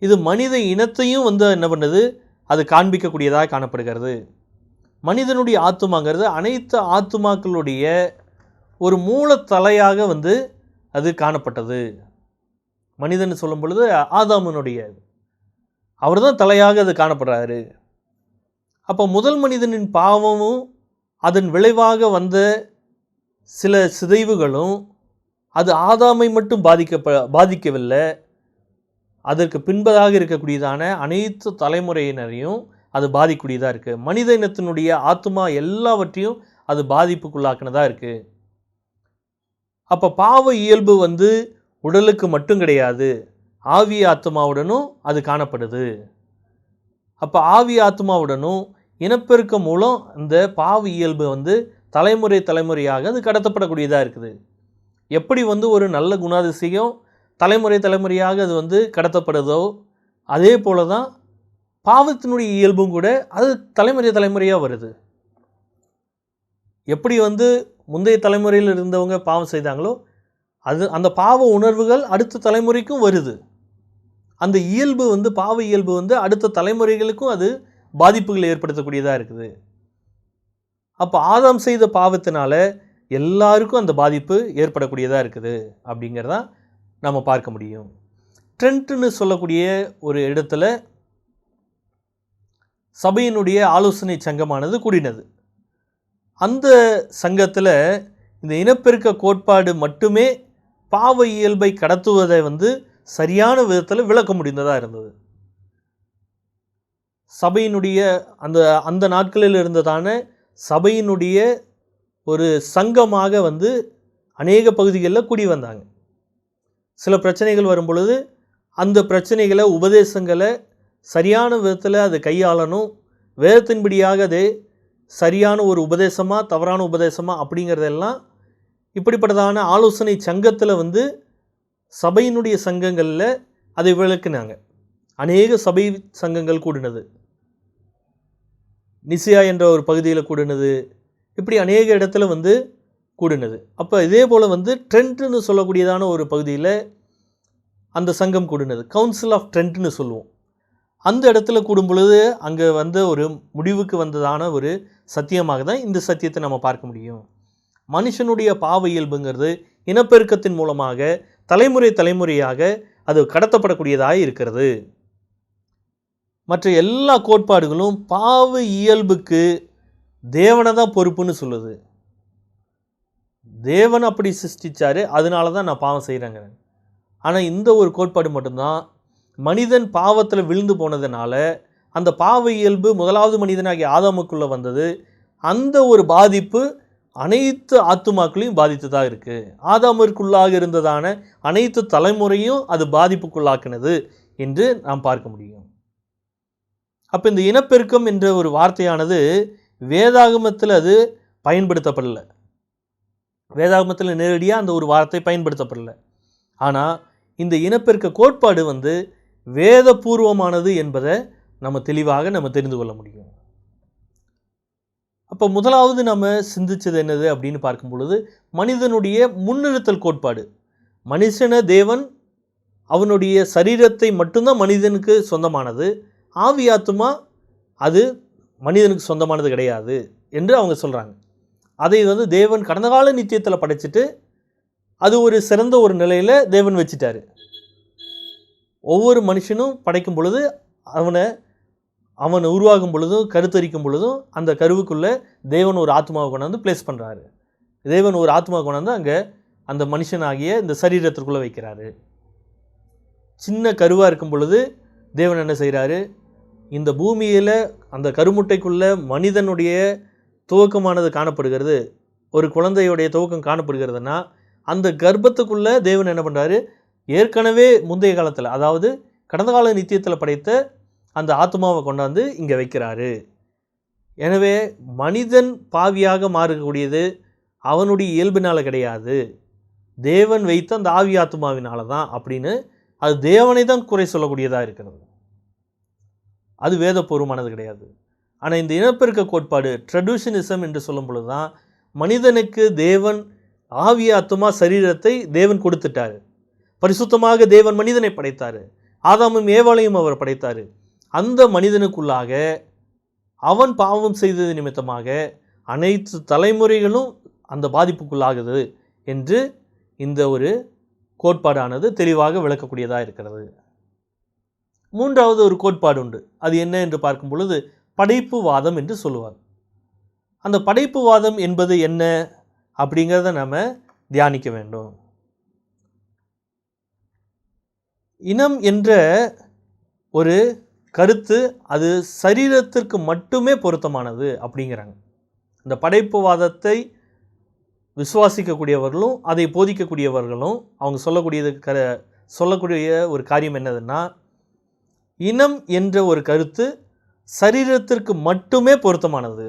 இது மனித இனத்தையும் என்ன பண்ணுது, அது காண்பிக்கக்கூடியதாக காணப்படுகிறது. மனிதனுடைய ஆத்துமாங்கிறது அனைத்து ஆத்துமாக்களுடைய ஒரு மூலத்தலையாக அது காணப்பட்டது. மனிதன் சொல்லும் பொழுது ஆதாமனுடைய அவர் தான் தலையாக அது காணப்படுறாரு. அப்போ முதல் மனிதனின் பாவமும் அதன் விளைவாக வந்த சில சிதைவுகளும் அது ஆதாமை மட்டும் பாதிக்கவில்லை, அதற்கு பின்பதாக இருக்கக்கூடியதான அனைத்து தலைமுறையினரையும் அது பாதிக்கக்கூடியதாக இருக்குது. மனித இனத்தினுடைய ஆத்மா எல்லாவற்றையும் அது பாதிப்புக்குள்ளாக்குனதாக இருக்குது. அப்போ பாவ இயல்பு உடலுக்கு மட்டும் கிடையாது, ஆவி ஆத்மாவுடனும் அது காணப்படுது. அப்போ ஆவி ஆத்மாவுடனும் இனப்பெருக்கம் மூலம் இந்த பாவ இயல்பு தலைமுறையாக அது கடத்தப்படக்கூடியதாக இருக்குது. எப்படி வந்து ஒரு நல்ல குணாதிசயம் தலைமுறை தலைமுறையாக அது வந்து கடத்தப்படுதோ, அதே போல தான் பாவத்தினுடைய இயல்பும் கூட அது தலைமுறை தலைமுறையாக வருது. எப்படி வந்து முந்தைய தலைமுறையில் இருந்தவங்க பாவம் செய்தாங்களோ, அந்த பாவ உணர்வுகள் அடுத்த தலைமுறைக்கும் வருது. அந்த இயல்பு வந்து பாவ இயல்பு வந்து அடுத்த தலைமுறைகளுக்கும் அது பாதிப்புகளை ஏற்படுத்தக்கூடியதாக இருக்குது. அப்போ ஆதாம் செய்த பாவத்தினால எல்லாருக்கும் அந்த பாதிப்பு ஏற்படக்கூடியதாக இருக்குது அப்படிங்கிறத நம்ம பார்க்க முடியும். ட்ரெண்ட்னு சொல்லக்கூடிய ஒரு இடத்துல சபையினுடைய ஆலோசனை சங்கமானது கூடினது. அந்த சங்கத்தில் இந்த இனப்பெருக்க கோட்பாடு மட்டுமே பாவ இயல்பை கடத்துவதை வந்து சரியான விதத்தில் விளக்க முடிந்ததாக இருந்தது. சபையினுடைய அந்த நாட்களில் இருந்ததான சபையினுடைய ஒரு சங்கமாக வந்து அநேக பகுதிகளில் கூடி வந்தாங்க. சில பிரச்சனைகள் வரும் பொழுது அந்த பிரச்சனைகளை உபதேசங்களை சரியான விதத்தில் அதை கையாளணும், வேதத்தின்படியாக அது சரியான ஒரு உபதேசமா தவறான உபதேசமா அப்படிங்கிறதெல்லாம் இப்படிப்பட்டதான ஆலோசனை சங்கத்தில் வந்து சபையினுடைய சங்கங்களில் அதை விளக்குனாங்க. அநேக சபை சங்கங்கள் கூடினது, நிசியா என்ற ஒரு பகுதியில் கூடினது, இப்படி அநேக இடத்துல வந்து கூடினது. அப்போ இதே போல் வந்து ட்ரெண்ட்னு சொல்லக்கூடியதான ஒரு பகுதியில் அந்த சங்கம் கூடினது, கவுன்சில் ஆஃப் ட்ரெண்ட்னு சொல்லுவோம். அந்த இடத்துல கூடும் பொழுது அங்கே வந்து ஒரு முடிவுக்கு வந்ததான ஒரு சத்தியமாக தான் இந்த சத்தியத்தை நம்ம பார்க்க முடியும். மனுஷனுடைய பாவ இயல்புங்கிறது இனப்பெருக்கத்தின் மூலமாக தலைமுறை தலைமுறையாக அது கடத்தப்படக்கூடியதாக இருக்கிறது. மற்ற எல்லா கோட்பாடுகளும் பாவ இயல்புக்கு தேவனை தான் பொறுப்புன்னு சொல்லுது. தேவன் அப்படி சிருஷ்டிச்சாரு, அதனால தான் நான் பாவம் செய்கிறேங்க. ஆனால் இந்த ஒரு கோட்பாடு மட்டும்தான் மனிதன் பாவத்தில் விழுந்து போனதுனால அந்த பாவ இயல்பு முதலாவது மனிதனாகிய ஆதாமுக்குள்ளே வந்தது. அந்த ஒரு பாதிப்பு அனைத்து ஆத்துமாக்களையும் பாதித்து தான் இருக்குது. ஆதாமிற்குள்ளாக இருந்ததான அனைத்து தலைமுறையும் அது பாதிப்புக்குள்ளாக்கினது என்று நாம் பார்க்க முடியும். அப்போ இந்த இனப்பெருக்கம் என்ற ஒரு வார்த்தையானது வேதாகமத்தில் அது பயன்படுத்தப்படலை. வேதாகமத்தில் நேரடியாக அந்த ஒரு வார்த்தை பயன்படுத்தப்படலை. ஆனால் இந்த இனப்பெருக்க கோட்பாடு வந்து வேதபூர்வமானது என்பதை நம்ம தெளிவாக நம்ம தெரிந்து கொள்ள முடியும். அப்போ முதலாவது நம்ம சிந்திச்சது என்னது அப்படின்னு பார்க்கும் பொழுது மனிதனுடைய முன்னிறுத்தல் கோட்பாடு. மனுஷன தேவன் அவனுடைய சரீரத்தை மட்டும்தான் மனிதனுக்கு சொந்தமானது, ஆவியாத்துமா அது மனிதனுக்கு சொந்தமானது கிடையாது என்று அவங்க சொல்கிறாங்க. அதை வந்து தேவன் கடந்த கால நித்தியத்தில் படைச்சிட்டு அது ஒரு சிறந்த ஒரு நிலையில் தேவன் வச்சிட்டாரு. ஒவ்வொரு மனுஷனும் படைக்கும் பொழுது அவனை உருவாகும் பொழுதும் கருத்தரிக்கும் பொழுதும் அந்த கருவுக்குள்ளே தேவன் ஒரு ஆத்மாவை கொண்டாந்து பிளேஸ் பண்ணுறாரு. தேவன் ஒரு ஆத்மாவை கொண்டாந்து அங்கே அந்த மனுஷனாகிய இந்த சரீரத்திற்குள்ளே வைக்கிறாரு. சின்ன கருவாக இருக்கும் பொழுது தேவன் என்ன செய்கிறாரு, இந்த பூமியில் அந்த கருமுட்டைக்குள்ளே மனிதனுடைய துவக்கமானது காணப்படுகிறது, ஒரு குழந்தையுடைய துவக்கம் காணப்படுகிறதுனா அந்த கர்ப்பத்துக்குள்ளே தேவன் என்ன பண்ணுறாரு, ஏற்கனவே முந்தைய காலத்தில் அதாவது கடந்த கால நித்தியத்தில் படைத்த அந்த ஆத்மாவை கொண்டாந்து இங்கே வைக்கிறாரு. எனவே மனிதன் பாவியாக மாறக்கூடியது அவனுடைய இயல்பினால் கிடையாது, தேவன் வைத்த அந்த ஆவி ஆத்மாவினால தான் அப்படின்னு அது தேவனை தான் குறை சொல்லக்கூடியதாக இருக்கிறது. அது வேதபூர்வமானது கிடையாது. ஆனால் இந்த இனப்பெருக்க கோட்பாடு ட்ரெடிஷனிசம் என்று சொல்லும் பொழுது தான் மனிதனுக்கு தேவன் ஆவி ஆத்மா சரீரத்தை தேவன் கொடுத்துட்டார். பரிசுத்தமாக தேவன் மனிதனை படைத்தார், ஆதாமும் ஏவாளையும் அவர் படைத்தார். அந்த மனிதனுக்குள்ளாக அவன் பாவம் செய்தது நிமித்தமாக அனைத்து தலைமுறைகளும் அந்த பாதிப்புக்குள்ளாகுது என்று இந்த ஒரு கோட்பாடானது தெளிவாக விளக்கக்கூடியதாக இருக்கிறது. மூன்றாவது ஒரு கோட்பாடு உண்டு. அது என்ன என்று பார்க்கும் பொழுது படைப்புவாதம் என்று சொல்லுவார். அந்த படைப்புவாதம் என்பது என்ன அப்படிங்கிறத நம்ம தியானிக்க வேண்டும். இனம் என்ற ஒரு கருத்து அது சரீரத்திற்கு மட்டுமே பொருத்தமானது அப்படிங்கிறாங்க. இந்த படைப்புவாதத்தை விசுவாசிக்கக்கூடியவர்களும் அதை போதிக்கக்கூடியவர்களும் அவங்க சொல்லக்கூடிய ஒரு காரியம் என்னதுன்னா, இனம் என்ற ஒரு கருத்து சரீரத்திற்கு மட்டுமே பொருத்தமானது.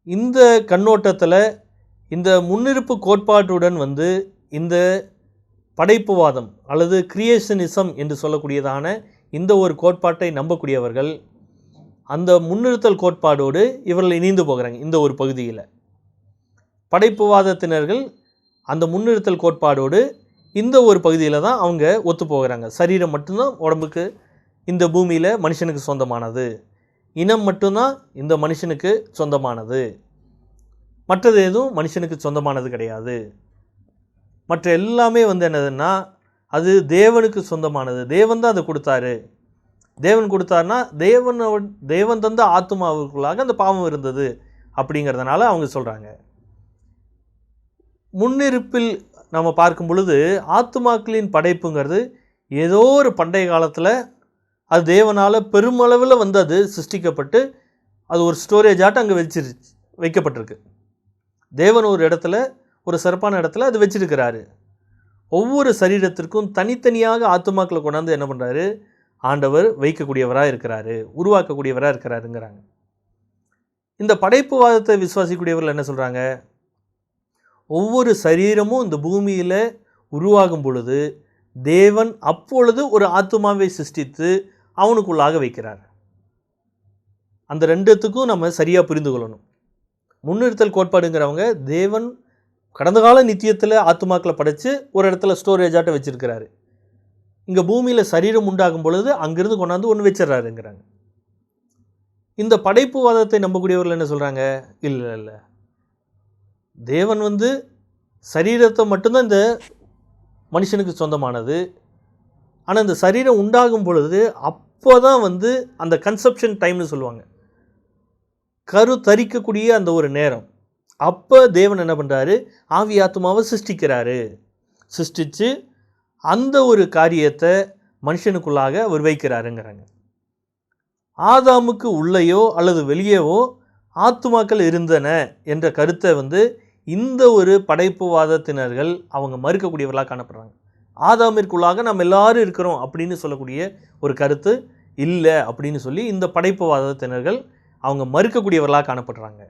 இந்த கண்ணோட்டத்தில் இந்த முன்னிருப்பு கோட்பாட்டுடன் வந்து இந்த படைப்புவாதம் அல்லது கிரியேஷனிசம் என்று சொல்லக்கூடியதான இந்த ஒரு கோட்பாட்டை நம்பக்கூடியவர்கள் அந்த முன்னிறுத்தல் கோட்பாடோடு இவர்கள் இணைந்து போகிறாங்க. இந்த ஒரு பகுதியில் படைப்புவாதத்தினர்கள் அந்த முன்னிறுத்தல் கோட்பாடோடு இந்த ஒரு பகுதியில் தான் அவங்க ஒத்து போகிறாங்க. சரீரம் மட்டும்தான் உடம்புக்கு இந்த பூமியில் மனுஷனுக்கு சொந்தமானது, இனம் மட்டும்தான் இந்த மனுஷனுக்கு சொந்தமானது, மற்றது எதுவும் மனுஷனுக்கு சொந்தமானது கிடையாது. மற்ற எல்லாமே வந்து என்னதுன்னா அது தேவனுக்கு சொந்தமானது, தேவன் தான் அதை கொடுத்தாரு. தேவன் கொடுத்தாருன்னா தேவன் தந்த ஆத்துமாவுக்குள்ளாக அந்த பாவம் இருந்தது அப்படிங்கிறதுனால அவங்க சொல்கிறாங்க. முன்னிருப்பில் நம்ம பார்க்கும் பொழுது ஆத்துமாக்களின் படைப்புங்கிறது ஏதோ ஒரு பண்டைய காலத்தில் அது தேவனால் பெருமளவில் வந்து அது சிருஷ்டிக்கப்பட்டு அது ஒரு ஸ்டோரேஜ் ஆட்டம் அங்கே வைக்கப்பட்டிருக்கு. தேவன் ஒரு இடத்துல, ஒரு சிறப்பான இடத்துல அது வச்சிருக்கிறாரு. ஒவ்வொரு சரீரத்திற்கும் தனித்தனியாக ஆத்துமாக்களை கொண்டாந்து என்ன பண்ணுறாரு, ஆண்டவர் வைக்கக்கூடியவராக இருக்கிறாரு, உருவாக்கக்கூடியவராக இருக்கிறாருங்கிறாங்க. இந்த படைப்புவாதத்தை விசுவாசிக்கூடியவர்கள் என்ன சொல்கிறாங்க, ஒவ்வொரு சரீரமும் இந்த பூமியில் உருவாகும் பொழுது தேவன் அப்பொழுது ஒரு ஆத்துமாவை சிருஷ்டித்து அவனுக்குள்ளாக வைக்கிறார். அந்த ரெண்டுத்துக்கும் நம்ம சரியாக புரிந்து கொள்ளணும். முன்னிறுத்தல் கோட்பாடுங்கிறவங்க தேவன் கடந்த கால நித்தியத்தில் ஆத்துமாக்களை படைத்து ஒரு இடத்துல ஸ்டோரேஜாட்ட வச்சுருக்கிறாரு. இங்கே பூமியில் சரீரம் உண்டாகும் பொழுது அங்கேருந்து கொண்டாந்து ஒன்று வச்சிடறாருங்கிறாங்க. இந்த படைப்புவாதத்தை நம்பக்கூடியவர்கள் என்ன சொல்கிறாங்க, இல்லை தேவன் வந்து சரீரத்தை மட்டும்தான் இந்த மனுஷனுக்கு சொந்தமானது. ஆனால் இந்த சரீரம் உண்டாகும் பொழுது அப்போ தான் வந்து அந்த கன்செப்ஷன் டைம்னு சொல்லுவாங்க, கரு தரிக்கக்கூடிய அந்த ஒரு நேரம். அப்போ தேவன் என்ன பண்ணுறாரு, ஆவி ஆத்துமாவை சிருஷ்டிக்கிறாரு. சிருஷ்டித்து அந்த ஒரு காரியத்தை மனுஷனுக்குள்ளாக அவர் வைக்கிறாருங்கிறாங்க. ஆதாமுக்கு உள்ளேயோ அல்லது வெளியேவோ ஆத்துமாக்கள் இருந்தன என்ற கருத்தை வந்து இந்த ஒரு படைப்புவாதத்தினர்கள் அவங்க மறுக்கக்கூடியவர்களாக காணப்படுறாங்க. ஆதாமிற்குள்ளாக நம்ம எல்லாரும் இருக்கிறோம் அப்படின்னு சொல்லக்கூடிய ஒரு கருத்து இல்லை அப்படின்னு சொல்லி இந்த படைப்புவாதத்தினர்கள் அவங்க மறுக்கக்கூடியவர்களாக காணப்படுறாங்க.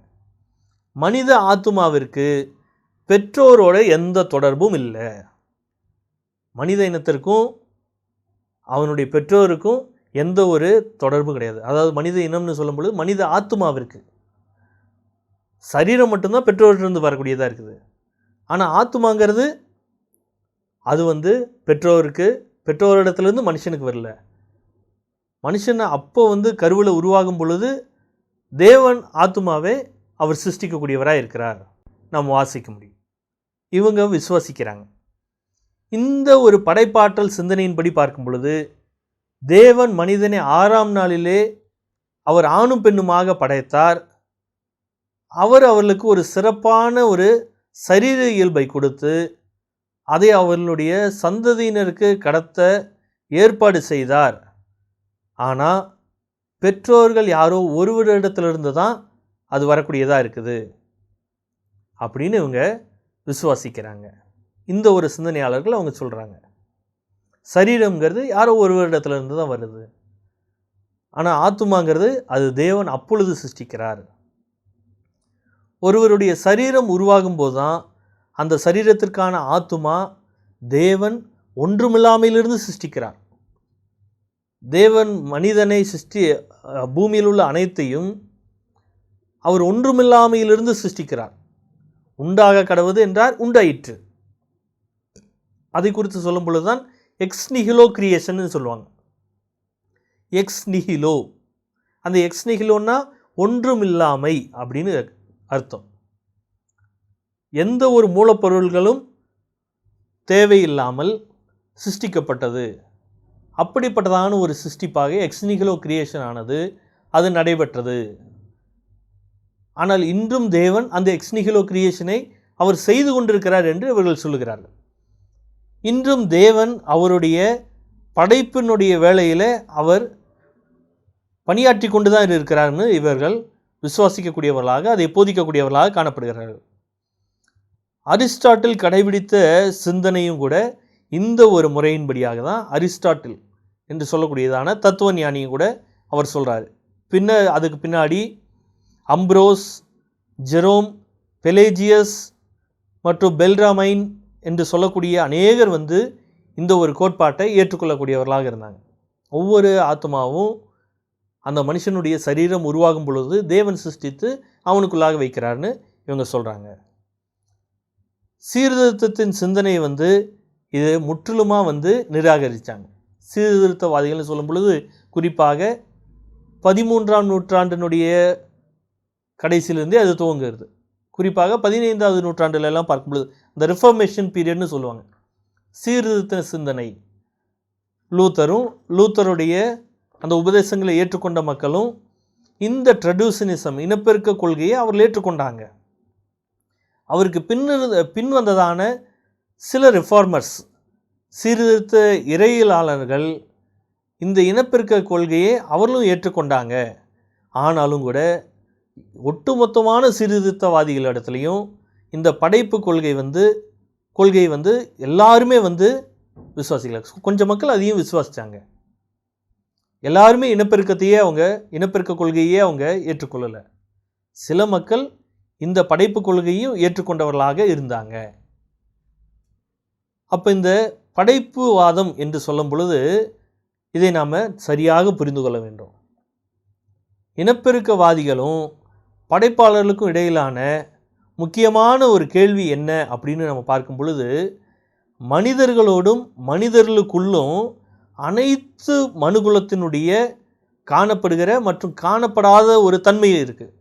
மனித ஆத்துமாவிற்கு பெற்றோரோட எந்த தொடர்பும் இல்லை. மனித இனத்திற்கும் அவனுடைய பெற்றோருக்கும் எந்த ஒரு தொடர்பு கிடையாது. அதாவது மனித இனம்னு சொல்லும் பொழுது மனித ஆத்துமாவிற்கு சரீரம் மட்டும்தான் பெற்றோர்கிட்டருந்து வரக்கூடியதாக இருக்குது. ஆனால் ஆத்துமாங்கிறது அது வந்து பெற்றோரிடத்துலேருந்து மனுஷனுக்கு வரல. மனுஷனை அப்போ வந்து கருவில் உருவாகும் பொழுது தேவன் ஆத்துமாவே அவர் சிருஷ்டிக்கக்கூடியவராக இருக்கிறார் நாம் வாசிக்க முடியும். இவங்க விசுவாசிக்கிறாங்க. இந்த ஒரு படைப்பாற்றல் சிந்தனையின்படி பார்க்கும் பொழுது தேவன் மனிதனை 6ஆம் நாளிலே அவர் ஆணும் பெண்ணுமாக படைத்தார். அவர்களுக்கு ஒரு சிறப்பான ஒரு சரீர இயல்பை கொடுத்து அதை அவர்களுடைய சந்ததியினருக்கு கடத்த ஏற்பாடு செய்தார். ஆனால் பெற்றோர்கள் யாரோ ஒருவரிடத்திலிருந்து தான் அது வரக்கூடியதாக இருக்குது அப்படின்னு இவங்க விசுவாசிக்கிறாங்க. இந்த ஒரு சிந்தனையாளர்கள் அவங்க சொல்கிறாங்க, சரீரம்ங்கிறது யாரோ ஒருவரிடத்துலேருந்து தான் வருது. ஆனால் ஆத்துமாங்கிறது அது தேவன் அப்பொழுது சிருஷ்டிக்கிறார். ஒருவருடைய சரீரம் உருவாகும் போது தான் அந்த சரீரத்திற்கான ஆத்துமா தேவன் ஒன்றுமில்லாமையிலிருந்து சிருஷ்டிக்கிறார். தேவன் மனிதனை பூமியில் உள்ள அனைத்தையும் அவர் ஒன்றுமில்லாமையிலிருந்து சிருஷ்டிக்கிறார். உண்டாக கடவுது என்றார், உண்டாயிற்று. அதை குறித்து சொல்லும் பொழுது தான் எக்ஸ் நிஹிலோ கிரியேஷன் சொல்லுவாங்க. எக்ஸ் நிஹிலோ, அந்த எக்ஸ் நிஹிலோன்னா ஒன்றுமில்லாமை அப்படின்னு அர்த்தம். எந்த ஒரு மூலப்பொருள்களும் தேவையில்லாமல் சிருஷ்டிக்கப்பட்டது. அப்படிப்பட்டதான ஒரு சிருஷ்டிப்பாக எக்ஸ் நிஹிலோ கிரியேஷன் ஆனது, அது நடைபெற்றது. ஆனால் இன்றும் தேவன் அந்த எக்ஸ் நிஹிலோ கிரியேஷனை அவர் செய்து கொண்டிருக்கிறார் என்று இவர்கள் சொல்லுகிறார்கள். இன்றும் தேவன் அவருடைய படைப்பினுடைய வேளையில் அவர் பணியாற்றி கொண்டு தான் இருக்கிறார்னு இவர்கள் விசுவாசிக்கக்கூடியவர்களாக, அதை போதிக்கக்கூடியவர்களாக காணப்படுகிறார்கள். அரிஸ்டாட்டில் கடைபிடித்த சிந்தனையும் கூட இந்த ஒரு முறையின்படியாக தான் அரிஸ்டாட்டில் என்று சொல்லக்கூடியதான தத்துவ ஞானியும் கூட அவர் சொல்கிறார். அதுக்கு பின்னாடி அம்ப்ரோஸ், ஜெரோம், பெலேஜியஸ், மற்றும் பெல்ராமைன் என்று சொல்லக்கூடிய அநேகர் வந்து இந்த ஒரு கோட்பாட்டை ஏற்றுக்கொள்ளக்கூடியவர்களாக இருந்தாங்க. ஒவ்வொரு ஆத்மாவும் அந்த மனுஷனுடைய சரீரம் உருவாகும் பொழுது தேவன் சிருஷ்டித்து அவனுக்குள்ளாக வைக்கிறார்னு இவங்க சொல்கிறாங்க. சீர்திருத்தத்தின் சிந்தனை வந்து இது முற்றிலுமாக வந்து நிராகரித்தாங்க. சீர்திருத்தவாதிகள்னு சொல்லும் பொழுது குறிப்பாக 13ஆம் நூற்றாண்டினுடைய கடைசியிலிருந்தே அது துவங்குகிறது. குறிப்பாக 15வது நூற்றாண்டுலெல்லாம் பார்க்கும்பொழுது இந்த ரிஃபர்மேஷன் பீரியட்னு சொல்லுவாங்க. சீர்திருத்த சிந்தனை, லூத்தருடைய அந்த உபதேசங்களை ஏற்றுக்கொண்ட மக்களும் இந்த ட்ரெடியூஷனிசம் இனப்பெருக்க கொள்கையை அவர்கள் ஏற்றுக்கொண்டாங்க. அவருக்கு பின் வந்ததான சில ரிஃபார்மர்ஸ், சீர்திருத்த இறையியலாளர்கள் இந்த இனப்பெருக்க கொள்கையை அவர்களும் ஏற்றுக்கொண்டாங்க. ஆனாலும் கூட ஒட்டுமொத்தமான சீர்திருத்தவாதிகளிடத்துலையும் இந்த படைப்பு கொள்கை வந்து எல்லாருமே வந்து விசுவாசிக்கல. கொஞ்சம் மக்கள் அதையும் விசுவாசித்தாங்க. எல்லாருமே இனப்பெருக்க கொள்கையே அவங்க ஏற்றுக்கொள்ளலை. சில மக்கள் இந்த படைப்பு கொள்கையும் ஏற்றுக்கொண்டவர்களாக இருந்தாங்க. அப்போ இந்த படைப்புவாதம் என்று சொல்லும் பொழுது இதை நாம் சரியாக புரிந்து கொள்ள வேண்டும். இனப்பெருக்கவாதிகளும் படைப்பாளர்களுக்கும் இடையிலான முக்கியமான ஒரு கேள்வி என்ன அப்படின்னு நம்ம பார்க்கும் பொழுது, மனிதர்களோடும் மனிதர்களுக்குள்ளும் அனைத்து மனுகுலத்தினுடைய காணப்படுகிற மற்றும் காணப்படாத ஒரு தன்மை இருக்குது.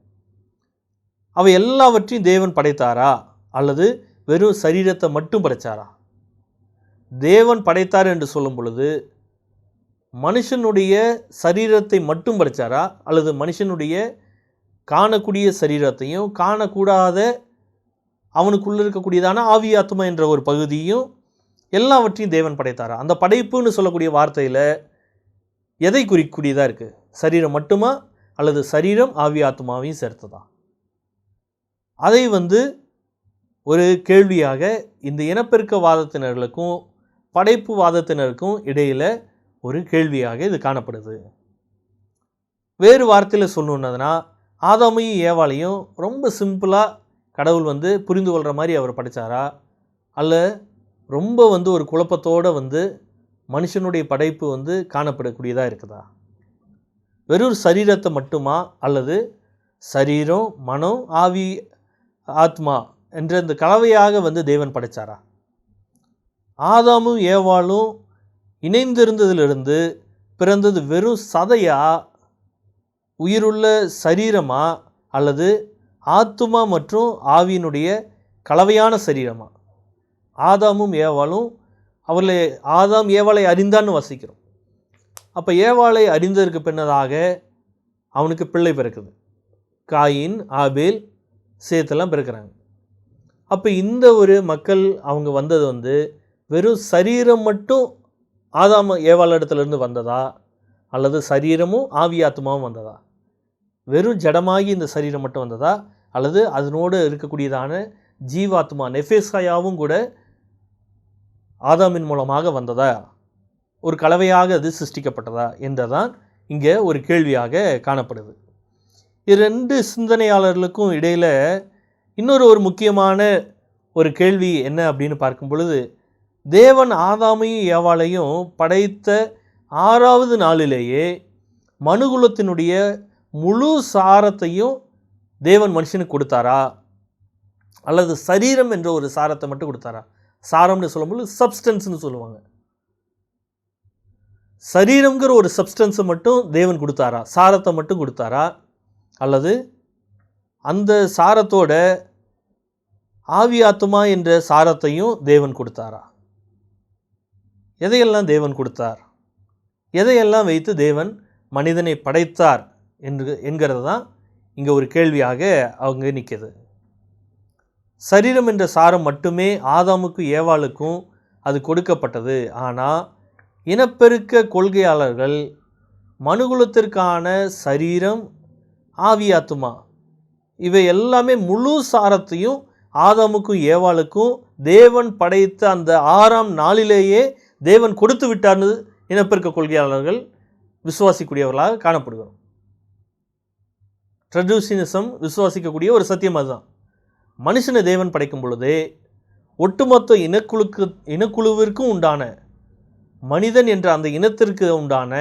அவை எல்லாவற்றையும் தேவன் படைத்தாரா அல்லது வெறும் சரீரத்தை மட்டும் படைத்தாரா? தேவன் படைத்தார் என்று சொல்லும் பொழுது மனுஷனுடைய சரீரத்தை மட்டும் படைத்தாரா அல்லது மனுஷனுடைய காணக்கூடிய சரீரத்தையும் காணக்கூடாத அவனுக்குள்ளே இருக்கக்கூடியதான ஆவி ஆத்மா என்ற ஒரு பகுதியும் எல்லாவற்றையும் தேவன் படைத்தாரா? அந்த படைப்புன்னு சொல்லக்கூடிய வார்த்தையில் எதை குறிக்கூடியதாக இருக்குது? சரீரம் மட்டுமா அல்லது சரீரம் ஆவி ஆத்மாவையும் சேர்த்ததா? அதை வந்து ஒரு கேள்வியாக இந்த இனப்பெருக்க வாதத்தினர்களுக்கும் படைப்பு வாதத்தினருக்கும் இடையில் ஒரு கேள்வியாக இது காணப்படுது. வேறு வார்த்தையில் சொல்லணுன்னதுன்னா, ஆதாமையும் ஏவாளையும் ரொம்ப சிம்பிளாக கடவுள் வந்து புரிந்து கொள்கிற மாதிரி அவர் படைத்தாரா அல்ல ரொம்ப வந்து ஒரு குழப்பத்தோடு வந்து மனுஷனுடைய படைப்பு வந்து காணப்படக்கூடியதாக இருக்குதா? வெறும் சரீரத்தை மட்டுமா அல்லது சரீரம், மனம், ஆவி, ஆத்மா என்ற இந்த கலவையாக வந்து தேவன் படைத்தாரா? ஆதாமும் ஏவாளும் இணைந்திருந்ததிலிருந்து பிறந்தது வெறும் சதையா, உயிருள்ள சரீரமா அல்லது ஆத்துமா மற்றும் ஆவியினுடைய கலவையான சரீரமா? ஆதாமும் ஏவாளும் ஆதாம் ஏவாளை அறிந்தான்னு வாசிக்கிறோம். அப்போ ஏவாளை அறிந்ததற்கு பின்னதாக அவனுக்கு பிள்ளை பிறக்குது. காயின், ஆபேல், சேத்தெல்லாம் பிறக்கிறாங்க. அப்போ இந்த ஒரு மக்கள் அவங்க வந்தது வந்து வெறும் சரீரம் மட்டும் ஆதாம் ஏவாள் இடத்துலேருந்து வந்ததா அல்லது சரீரமும் ஆவி ஆத்மாவும் வந்ததா? வெறும் ஜடமாகி இந்த சரீரம் மட்டும் வந்ததா அல்லது அதனோடு இருக்கக்கூடியதான ஜீவாத்மா நெஃபேசாயாவும் கூட ஆதாமின் மூலமாக வந்ததா? ஒரு கலவையாக அது சிருஷ்டிக்கப்பட்டதா என்றதான் இங்கே ஒரு கேள்வியாக காணப்படுது. இரண்டு சிந்தனையாளர்களுக்கும் இடையில் இன்னொரு முக்கியமான ஒரு கேள்வி என்ன அப்படின்னு பார்க்கும் பொழுது, தேவன் ஆதாமையும் ஏவாளையும் படைத்த 6வது நாளிலேயே மனுகுலத்தினுடைய முழு சாரத்தையும் தேவன் மனுஷனுக்கு கொடுத்தாரா அல்லது சரீரம் என்ற ஒரு சாரத்தை மட்டும் கொடுத்தாரா? சாரம்னு சொல்லும்போது சப்ஸ்டன்ஸ்னு சொல்லுவாங்க. சரீரம்ங்கிற ஒரு சப்ஸ்டன்ஸை மட்டும் தேவன் கொடுத்தாரா? சாரத்தை மட்டும் கொடுத்தாரா அல்லது அந்த சாரத்தோட ஆவி ஆத்மா என்ற சாரத்தையும் தேவன் கொடுத்தாரா? எதையெல்லாம் தேவன் கொடுத்தார்? எதையெல்லாம் வைத்து தேவன் மனிதனை படைத்தார் என்கிறது தான் இங்கே ஒரு கேள்வியாக அவங்க நிற்கிது. சரீரம் என்ற சாரம் மட்டுமே ஆதாமுக்கும் ஏவாளுக்கும் அது கொடுக்கப்பட்டது. ஆனால் இனப்பெருக்க கொள்கையாளர்கள் மனுகுலத்திற்கான சரீரம், ஆவி ஆத்மா இவை எல்லாமே முழு சாரத்தையும் ஆதாமுக்கும் ஏவாளுக்கும் தேவன் படைத்த அந்த 6ஆம் நாளிலேயே தேவன் கொடுத்து விட்டார்னு இனப்பெருக்க கொள்கையாளர்கள் விசுவாசிக்கூடியவர்களாக காணப்படுகிறோம். ட்ரெடியூஷனிசம் விசுவாசிக்கக்கூடிய ஒரு சத்தியம் அதுதான். மனுஷனை தேவன் படைக்கும் பொழுதே ஒட்டுமொத்த இனக்குழுவிற்கும் உண்டான, மனிதன் என்ற அந்த இனத்திற்கு உண்டான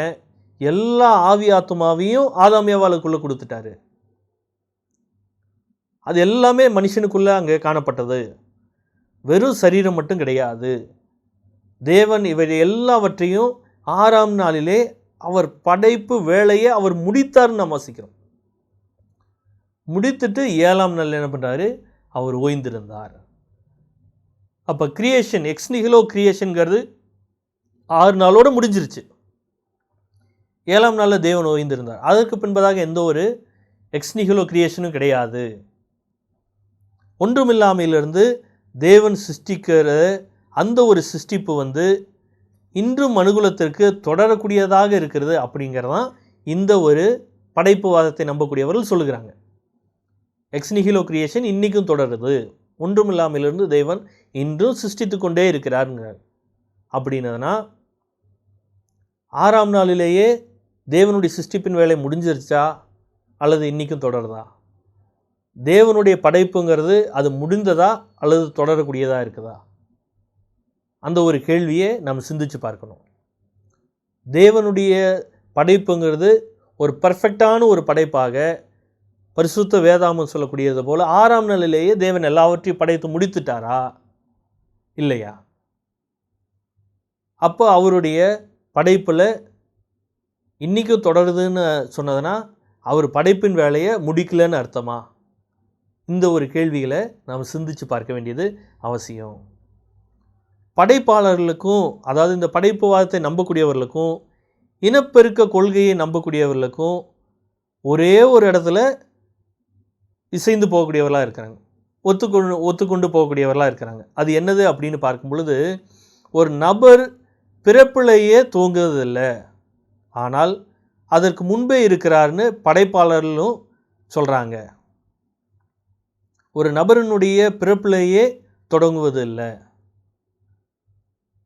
எல்லா ஆவி ஆத்மாவையும் ஆதாம் ஏவாளுக்குள்ளே கொடுத்துட்டாரு. அது எல்லாமே மனுஷனுக்குள்ளே அங்கே காணப்பட்டது. வெறும் சரீரம் மட்டும் கிடையாது. தேவன் இவை எல்லாவற்றையும் 6ஆம் நாளிலே அவர் படைப்பு வேலையை அவர் முடித்தார்னு நாம் வாசிக்கிறோம். முடித்துட்டு 7ஆம் நாள் என்ன பண்ணுறாரு? அவர் ஓய்ந்திருந்தார். அப்போ கிரியேஷன், எக்ஸ் நிஹிலோ கிரியேஷனுங்கிறது 6 நாளோடு முடிஞ்சிருச்சு. 7ஆம் நாளில் தேவன் ஓய்ந்திருந்தார். அதற்கு பின்பதாக எந்த ஒரு எக்ஸ் நிஹிலோ கிரியேஷனும் கிடையாது. ஒன்றுமில்லாமையிலிருந்து தேவன் சிருஷ்டிக்கிற அந்த ஒரு சிருஷ்டிப்பு இன்றும் மனுகுலத்திற்கு தொடரக்கூடியதாக இருக்கிறது. அப்படிங்கிறதான் இந்த ஒரு படைப்புவாதத்தை நம்பக்கூடியவர்கள் சொல்லுகிறாங்க. எக்ஸ் நிஹிலோ கிரியேஷன் இன்றைக்கும் தொடருது, ஒன்றுமில்லாமையிலிருந்து தேவன் இன்றும் சிருஷ்டித்து கொண்டே இருக்கிறாருங்கிறார். அப்படின்னதுன்னா 6ஆம் நாளிலேயே தேவனுடைய சிருஷ்டிப்பின் வேலை முடிஞ்சிருச்சா அல்லது இன்றைக்கும் தொடருதா? தேவனுடைய படைப்புங்கிறது அது முடிந்ததா அல்லது தொடரக்கூடியதாக இருக்குதா? அந்த ஒரு கேள்வியை நம்ம சிந்திச்சு பார்க்கணும். தேவனுடைய படைப்புங்கிறது ஒரு பர்ஃபெக்டான ஒரு படைப்பாக பரிசுத்த வேதாமம் சொல்லக்கூடியது போல் 6ஆம் நாளிலேயே தேவன் எல்லாவற்றையும் படைத்து முடித்துட்டாரா இல்லையா? அப்போ அவருடைய படைப்பில் இன்றைக்கும் தொடருதுன்னு சொன்னதுன்னா அவர் படைப்பின் வேலையை முடிக்கலன்னு அர்த்தமா? இந்த ஒரு கேள்விகளை நாம் சிந்திச்சு பார்க்க வேண்டியது அவசியம். படைப்பாளர்களுக்கும், அதாவது இந்த படைப்புவாதத்தை நம்பக்கூடியவர்களுக்கும் இனப்பெருக்க கொள்கையை நம்பக்கூடியவர்களுக்கும் ஒரே ஒரு இடத்துல இசைந்து போகக்கூடியவர்களாக இருக்கிறாங்க, ஒத்துக்கொண்டு போகக்கூடியவர்களாக இருக்கிறாங்க. அது என்னது அப்படின்னு பார்க்கும் பொழுது, ஒரு நபர் பிறப்பிலேயே தூங்குவதில்லை, ஆனால் அதற்கு முன்பே இருக்கிறார்னு படைப்பாளர்களும் சொல்கிறாங்க. ஒரு நபரினுடைய பிறப்பிலேயே தொடங்குவது இல்லை,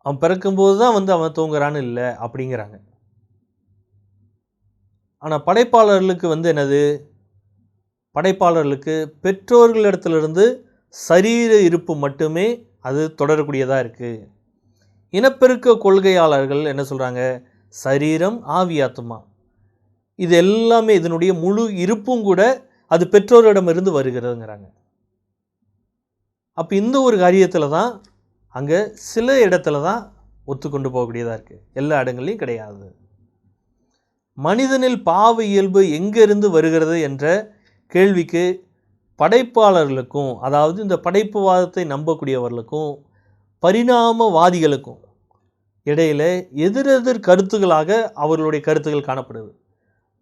அவன் பிறக்கும்போது தான் அவன் தூங்குறான்னு இல்லை அப்படிங்கிறாங்க. ஆனால் படைப்பாளர்களுக்கு என்னது? படைப்பாளர்களுக்கு பெற்றோர்களிடத்திலிருந்து சரீர இருப்பு மட்டுமே அது தொடரக்கூடியதாக இருக்குது. இனப்பெருக்க கொள்கையாளர்கள் என்ன சொல்கிறாங்க? சரீரம், ஆவி, ஆத்மா, இது எல்லாமே இதனுடைய முழு இருப்பும் கூட அது பெற்றோரிடமிருந்து வருகிறதுங்கிறாங்க. அப்போ இந்த ஒரு காரியத்தில் தான் அங்கே சில இடத்துல தான் ஒத்துக்கொண்டு போகக்கூடியதாக இருக்குது, எல்லா இடங்கள்லையும் கிடையாது. மனிதனில் பாவ இயல்பு எங்கிருந்து வருகிறது என்ற கேள்விக்கு படைப்பாளர்களுக்கும், அதாவது இந்த படைப்புவாதத்தை நம்பக்கூடியவர்களுக்கும் பரிணாமவாதிகளுக்கும் இடையில எதிரெதிர் கருத்துக்களாக அவர்களுடைய கருத்துக்கள் காணப்படுது.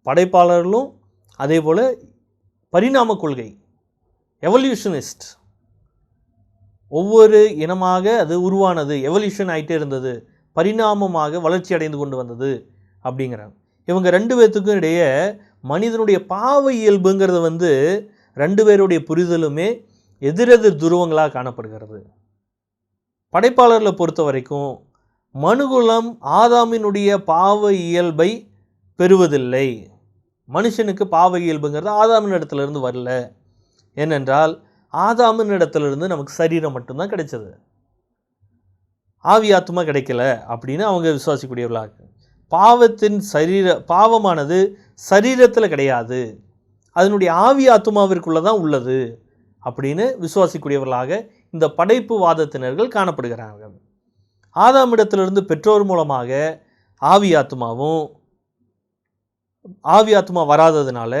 படைப்பாளர்களும் அதே போல் பரிணாம கொள்கை, எவல்யூஷனிஸ்ட், ஒவ்வொரு இனமாக அது உருவானது, எவல்யூஷன் ஆகிட்டே இருந்தது, பரிணாமமாக வளர்ச்சி அடைந்து கொண்டு வந்தது அப்படிங்கிறாங்க. இவங்க ரெண்டு பேர்த்துக்கும் இடையே மனிதனுடைய பாவ இயல்புங்கிறது ரெண்டு பேருடைய புரிதலுமே எதிரெதிர் துருவங்களாக காணப்படுகிறது. படைப்பாளர்களை பொறுத்த வரைக்கும் மனுகுலம் ஆதாமினுடைய பாவ இயல்பை பெறுவதில்லை. மனுஷனுக்கு பாவ இயல்புங்கிறது ஆதாமின் இடத்துலேருந்து வரல. ஏனென்றால் ஆதாமின் இடத்துலேருந்து நமக்கு சரீரம் மட்டும்தான் கிடைச்சது, ஆவி ஆத்மா கிடைக்கல அப்படின்னு அவங்க விசுவாசிக்கூடியவர்களாக இருக்கு. பாவமானது சரீரத்தில் கிடையாது, அதனுடைய ஆவி ஆத்மாவிற்குள்ளே தான் உள்ளது அப்படின்னு விசுவாசிக்கூடியவர்களாக இந்த படைப்பு வாதத்தினர்கள் காணப்படுகிறார்கள். ஆதாமிடத்திலிருந்து பெற்றோர் மூலமாக ஆவி ஆத்மா வராததுனால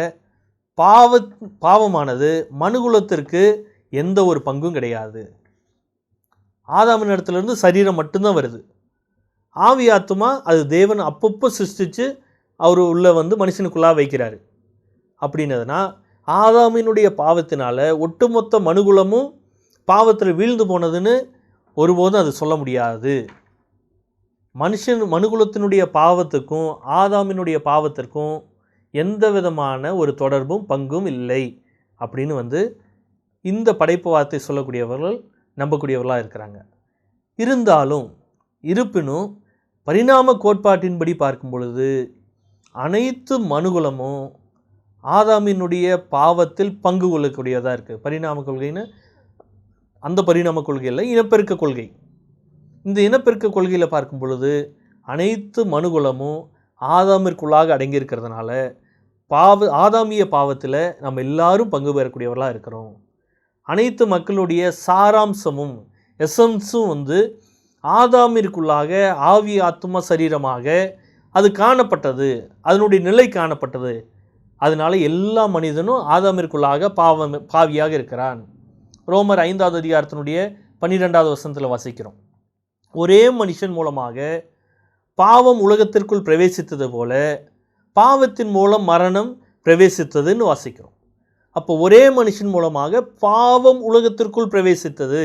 பாவமானது மனுகுலத்திற்கு எந்த ஒரு பங்கும் கிடையாது. ஆதாமின் இடத்துலேருந்து சரீரம் மட்டும்தான் வருது. ஆவி ஆத்மா அது தேவன் அப்பப்போ சிருஷ்டித்து அவர் உள்ளே மனுஷனுக்குள்ளாக வைக்கிறாரு. அப்படின்னதுன்னா ஆதாமினுடைய பாவத்தினால ஒட்டுமொத்த மனுகுலமும் பாவத்தில் வீழ்ந்து போனதுன்னு ஒருபோதும் அது சொல்ல முடியாது. மனுகுலத்தினுடைய பாவத்துக்கும் ஆதாமினுடைய பாவத்திற்கும் எந்த விதமான ஒரு தொடர்பும் பங்கும் இல்லை அப்படின்னு இந்த படைப்பு வார்த்தை சொல்லக்கூடியவர்கள் நம்பக்கூடியவர்களாக இருக்கிறாங்க. இருப்பினும் பரிணாம கோட்பாட்டின்படி பார்க்கும் பொழுது அனைத்து மனுகுலமும் ஆதாமினுடைய பாவத்தில் பங்கு கொள்ளக்கூடியதாக இருக்குது. பரிணாம கொள்கைன்னு அந்த பரிணாம கொள்கையில் இனப்பெருக்க கொள்கை. இந்த இனப்பெருக்க கொள்கையில் பார்க்கும் பொழுது அனைத்து மனுகுலமும் ஆதாமிற்குள்ளாக அடங்கியிருக்கிறதுனால ஆதாமிய பாவத்தில் நம்ம எல்லாரும் பங்கு பெறக்கூடியவர்களாக இருக்கிறோம். அனைத்து மக்களுடைய சாராம்சமும் எசன்ஸும் ஆதாமிற்குள்ளாக ஆவி ஆத்மா சரீரமாக அது காணப்பட்டது, அதனுடைய நிலை காணப்பட்டது. அதனால எல்லா மனிதனும் ஆதாமிற்குள்ளாக பாவியாக இருக்கிறான். ரோமர் 5வது அதிகாரத்தினுடைய 12வது வசனத்தில் வாசிக்கிறோம். ஒரே மனுஷன் மூலமாக பாவம் உலகத்திற்குள் பிரவேசித்தது போல பாவத்தின் மூலம் மரணம் பிரவேசித்ததுன்னு வாசிக்கிறோம். அப்போ ஒரே மனுஷன் மூலமாக பாவம் உலகத்திற்குள் பிரவேசித்தது,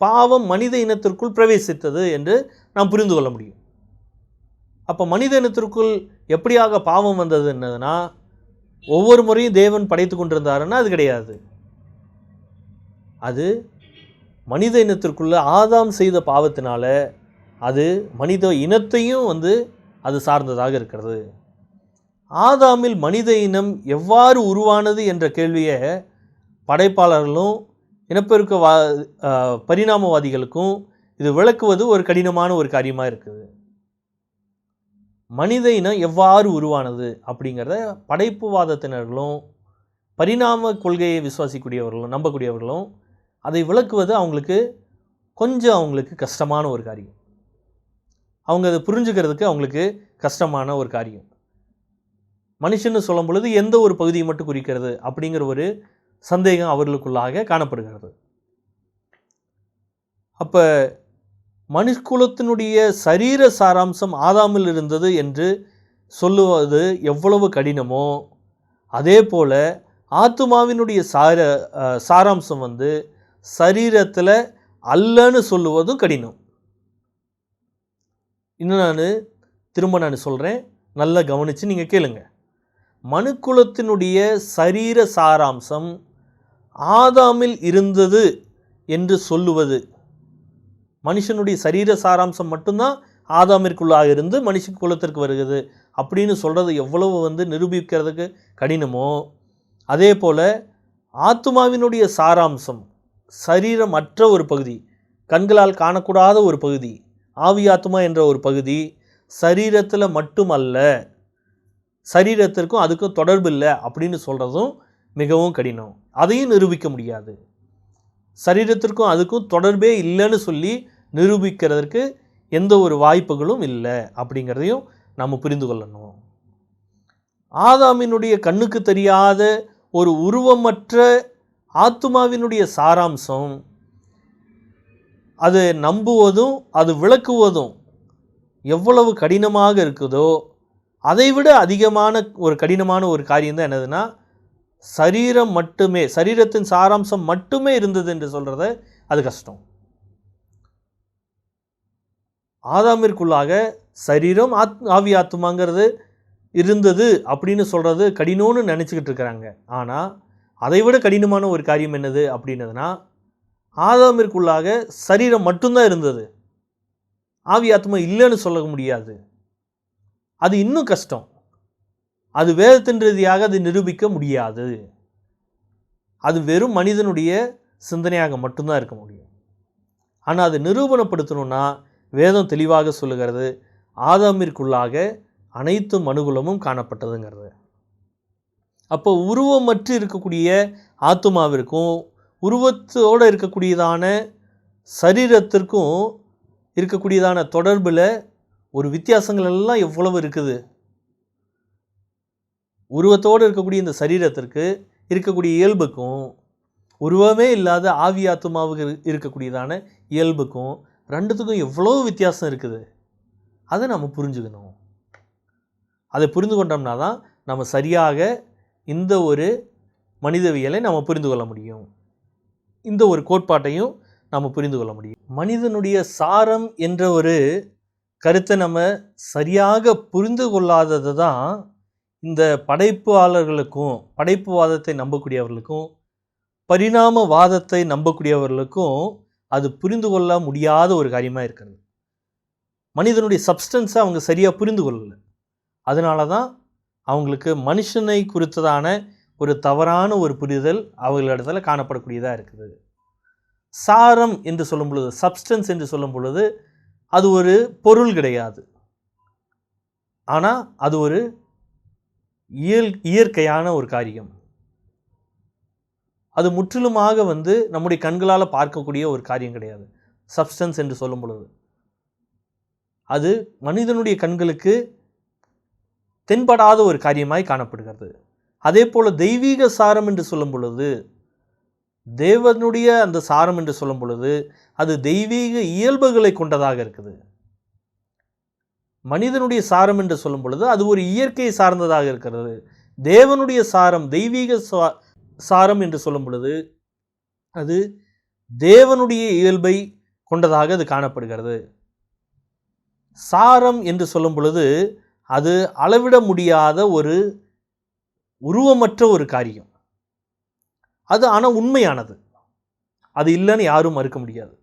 பாவம் மனித இனத்திற்குள் பிரவேசித்தது என்று நாம் புரிந்து கொள்ள முடியும். அப்போ மனித இனத்திற்குள் எப்படியாக பாவம் வந்தது என்னதுன்னா, ஒவ்வொரு முறையும் தேவன் படைத்து கொண்டிருந்தாருன்னா அது கிடையாது. அது மனித இனத்திற்குள்ள ஆதாம் செய்த பாவத்தினால அது மனித இனத்தையும் அது சார்ந்ததாக இருக்கிறது. ஆதாமில் மனித இனம் எவ்வாறு உருவானது என்ற கேள்வியை படைப்பாளர்களும் இனப்பெருக்க பரிணாமவாதிகளுக்கும் இது விளக்குவது ஒரு கடினமான ஒரு காரியமாக இருக்குது. மனித இனம் எவ்வாறு உருவானது அப்படிங்கிறத படைப்புவாதத்தினர்களும் பரிணாம கொள்கையை விசுவாசிக்கூடியவர்களும் நம்பக்கூடியவர்களும் அதை விளக்குவது அவங்களுக்கு கஷ்டமான ஒரு காரியம். அவங்க அதை புரிஞ்சுக்கிறதுக்கு அவங்களுக்கு கஷ்டமான ஒரு காரியம். மனுஷன்னு சொல்லும் பொழுது எந்த ஒரு பகுதியை மட்டும் குறிக்கிறது அப்படிங்கிற ஒரு சந்தேகம் அவர்களுக்குள்ளாக காணப்படுகிறது. அப்போ மனுக்குலத்தினுடைய சரீர சாராம்சம் ஆதாமில் இருந்தது என்று சொல்லுவது எவ்வளவு கடினமோ அதே போல் ஆத்துமாவினுடைய சாராம்சம் சரீரத்தில் அல்லன்னு சொல்லுவதும் கடினம். இன்னும் திரும்ப சொல்கிறேன், நல்லா கவனித்து நீங்கள் கேளுங்க. மனுக்குலத்தினுடைய சரீர சாராம்சம் ஆதாமில் இருந்தது என்று சொல்லுவது, மனுஷனுடைய சரீர சாராம்சம் மட்டும்தான் ஆதாமிற்குள்ளாக இருந்து மனுஷ குலத்திற்கு வருகிறது அப்படின்னு சொல்கிறது எவ்வளவு நிரூபிக்கிறதுக்கு கடினமோ அதே போல் ஆத்துமாவினுடைய சாராம்சம் சரீரம் அற்ற ஒரு பகுதி, கண்களால் காணக்கூடாத ஒரு பகுதி, ஆவி ஆத்மா என்ற ஒரு பகுதி சரீரத்தில் மட்டுமல்ல, சரீரத்திற்கும் அதுக்கும் தொடர்பு இல்லை அப்படின்னு சொல்கிறதும் மிகவும் கடினம். அதையும் நிரூபிக்க முடியாது. சரீரத்திற்கும் அதுக்கும் தொடர்பே இல்லைன்னு சொல்லி நிரூபிக்கிறதுக்கு எந்த ஒரு வாய்ப்புகளும் இல்லை அப்படிங்கிறதையும் நம்ம புரிந்து கொள்ளணும். ஆதாமினுடைய கண்ணுக்கு தெரியாத ஒரு உருவமற்ற ஆத்துமாவினுடைய சாராம்சம் அது நம்புவதும் அது விளக்குவதும் எவ்வளவு கடினமாக இருக்குதோ அதைவிட அதிகமான ஒரு கடினமான ஒரு காரியம் தான் என்னதுன்னா, சரீரம் மட்டுமே, சரீரத்தின் சாராம்சம் மட்டுமே இருந்தது என்று சொல்கிறத அது கஷ்டம். ஆதாமிற்குள்ளாக சரீரம் ஆவி ஆத்துமாங்கிறது இருந்தது அப்படின்னு சொல்கிறது கடினம்னு நினச்சிக்கிட்டு இருக்கிறாங்க. ஆனால் அதைவிட கடினமான ஒரு காரியம் என்னது அப்படின்னதுன்னா, ஆதாமிற்குள்ளாக சரீரம் மட்டும்தான் இருந்தது, ஆவி ஆத்மா இல்லைன்னு சொல்ல முடியாது. அது இன்னும் கஷ்டம். அது வேதத்தின் ரீதியாக அது நிரூபிக்க முடியாது. அது வெறும் மனிதனுடைய சிந்தனையாக மட்டும்தான் இருக்க முடியும். ஆனால் அது நிரூபணப்படுத்தணும்னா வேதம் தெளிவாக சொல்லுகிறது, ஆதாமிற்குள்ளாக அனைத்து மனுகுலமும் காணப்பட்டதுங்கிறது. அப்போ உருவமற்று இருக்கக்கூடிய ஆத்துமாவிற்கும் உருவத்தோடு இருக்கக்கூடியதான சரீரத்திற்கும் இருக்கக்கூடியதான தொடர்பில் ஒரு வித்தியாசங்கள் எல்லாம் எவ்வளவு இருக்குது. உருவத்தோடு இருக்கக்கூடிய இந்த சரீரத்திற்கு இருக்கக்கூடிய இயல்புக்கும் உருவமே இல்லாத ஆவி ஆத்துமாவுக்கு இருக்கக்கூடியதான இயல்புக்கும் ரெண்டுத்துக்கும் எவ்வளோ வித்தியாசம் இருக்குது. அதை நம்ம புரிஞ்சுக்கணும். அதை புரிந்து கொண்டோம்னா தான் நம்ம சரியாக இந்த ஒரு மனிதவியலை நம்ம புரிந்து கொள்ள முடியும், இந்த ஒரு கோட்பாட்டையும் நம்ம புரிந்து கொள்ள முடியும். மனிதனுடைய சாரம் என்ற ஒரு கருத்தை நம்ம சரியாக புரிந்து கொள்ளாதது தான் இந்த படைப்பாளர்களுக்கும் படைப்புவாதத்தை நம்பக்கூடியவர்களுக்கும் பரிணாமவாதத்தை நம்பக்கூடியவர்களுக்கும் அது புரிந்து கொள்ள முடியாத ஒரு காரியமாக இருக்கிறது. மனிதனுடைய சப்ஸ்டன்ஸை அவங்க சரியாக புரிந்து கொள்ளலை. அதனால தான் அவங்களுக்கு மனுஷனை குறித்ததான ஒரு தவறான ஒரு புரிதல் அவர்களிடத்தில் காணப்படக்கூடியதாக இருக்குது. சாரம் என்று சொல்லும் பொழுது, சப்ஸ்டன்ஸ் என்று சொல்லும் பொழுது, அது ஒரு பொருள் கிடையாது. ஆனால் அது ஒரு இயற்கையான ஒரு காரியம். அது முற்றிலுமாக நம்முடைய கண்களால் பார்க்கக்கூடிய ஒரு காரியம் கிடையாது. சப்ஸ்டன்ஸ் என்று சொல்லும் பொழுது அது மனிதனுடைய கண்களுக்கு தென்படாத ஒரு காரியமாய் காணப்படுகிறது. அதே போல் தெய்வீக சாரம் என்று சொல்லும் பொழுது, தேவனுடைய அந்த சாரம் என்று சொல்லும் பொழுது அது தெய்வீக இயல்புகளை கொண்டதாக இருக்குது. மனிதனுடைய சாரம் என்று சொல்லும் பொழுது அது ஒரு இயற்கையை சார்ந்ததாக இருக்கிறது. தேவனுடைய சாரம், தெய்வீக சாரம் என்று சொல்லும் பொழுது அது தேவனுடைய இயல்பை கொண்டதாக அது காணப்படுகிறது. சாரம் என்று சொல்லும் பொழுது அது அளவிட முடியாத ஒரு உருவமற்ற ஒரு காரியம். அது ஆனால் உண்மையானது. அது இல்லைன்னு யாரும் மறுக்க முடியாது.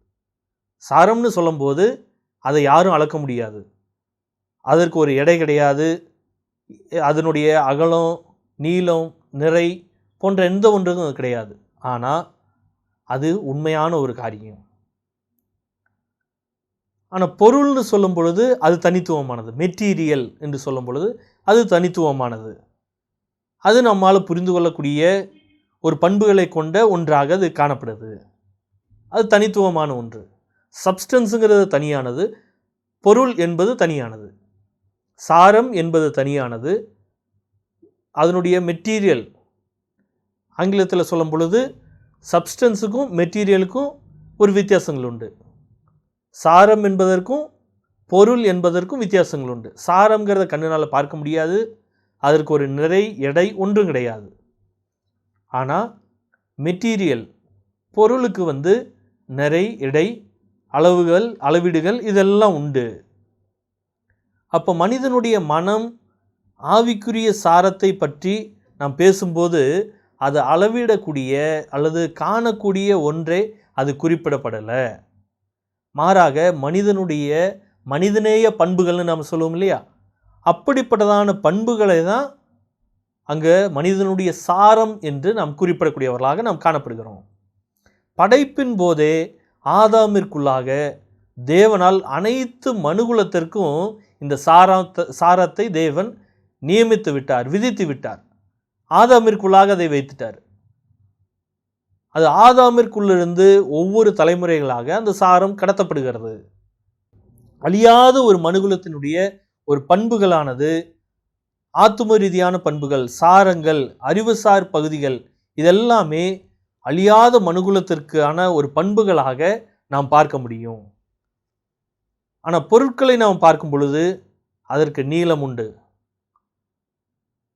சாரம்னு சொல்லும்போது அதை யாரும் அளக்க முடியாது. அதற்கு ஒரு எடை கிடையாது. அதனுடைய அகலம், நீளம், நிறை போன்ற எந்த ஒன்றும் கிடையாது. ஆனால் அது உண்மையான ஒரு காரியம். ஆனால் பொருள்னு சொல்லும் பொழுது அது தனித்துவமானது. மெட்டீரியல் என்று சொல்லும் பொழுது அது தனித்துவமானது. அது நம்மால் புரிந்து கொள்ளக்கூடிய ஒரு பண்புகளை கொண்ட ஒன்றாக அது காணப்படுது. அது தனித்துவமான ஒன்று. சப்ஸ்டன்ஸுங்கிறது தனியானது, பொருள் என்பது தனியானது, சாரம் என்பது தனியானது. அதனுடைய மெட்டீரியல், ஆங்கிலத்தில் சொல்லும் பொழுது சப்ஸ்டன்ஸுக்கும் மெட்டீரியலுக்கும் ஒரு வித்தியாசங்கள் உண்டு. சாரம் என்பதற்கும் பொருள் என்பதற்கும் வித்தியாசங்கள் உண்டு. சாரம்ங்கிறத கண்ணினால் பார்க்க முடியாது. அதற்கு ஒரு நிறை, எடை ஒன்றும் கிடையாது. ஆனால் மெட்டீரியல், பொருளுக்கு நிறை, எடை, அளவுகள், அளவீடுகள் இதெல்லாம் உண்டு. அப்போ மனிதனுடைய மனம், ஆவிக்குரிய சாரத்தை பற்றி நாம் பேசும்போது அது அளவிடக்கூடிய அல்லது காணக்கூடிய ஒன்றே அது குறிப்பிடப்படலை. மாறாக மனிதனுடைய மனிதநேய பண்புகள்னு நாம் சொல்லுவோம் இல்லையா, அப்படிப்பட்டதான பண்புகளை தான் அங்கே மனிதனுடைய சாரம் என்று நாம் குறிப்பிடக்கூடியவர்களாக நாம் காணப்படுகிறோம். படைப்பின் போதே ஆதாமிற்குள்ளாக தேவனால் அனைத்து மனுகுலத்திற்கும் இந்த சாரத்தை தேவன் நியமித்து விட்டார், விதித்து விட்டார். ஆதாமிற்குள்ளாக அதை வைத்துட்டார். அது ஆதாமிற்குள்ளிருந்து ஒவ்வொரு தலைமுறைகளாக அந்த சாரம் கடத்தப்படுகிறது. அழியாத ஒரு மனுகுலத்தினுடைய ஒரு பண்புகளானது ஆத்தும ரீதியான பண்புகள், சாரங்கள், அறிவுசார் பகுதிகள் இதெல்லாமே அழியாத மனுகுலத்திற்கான ஒரு பண்புகளாக நாம் பார்க்க முடியும். ஆனால் பொருட்களை நாம் பார்க்கும் பொழுது அதற்கு நீளம் உண்டு.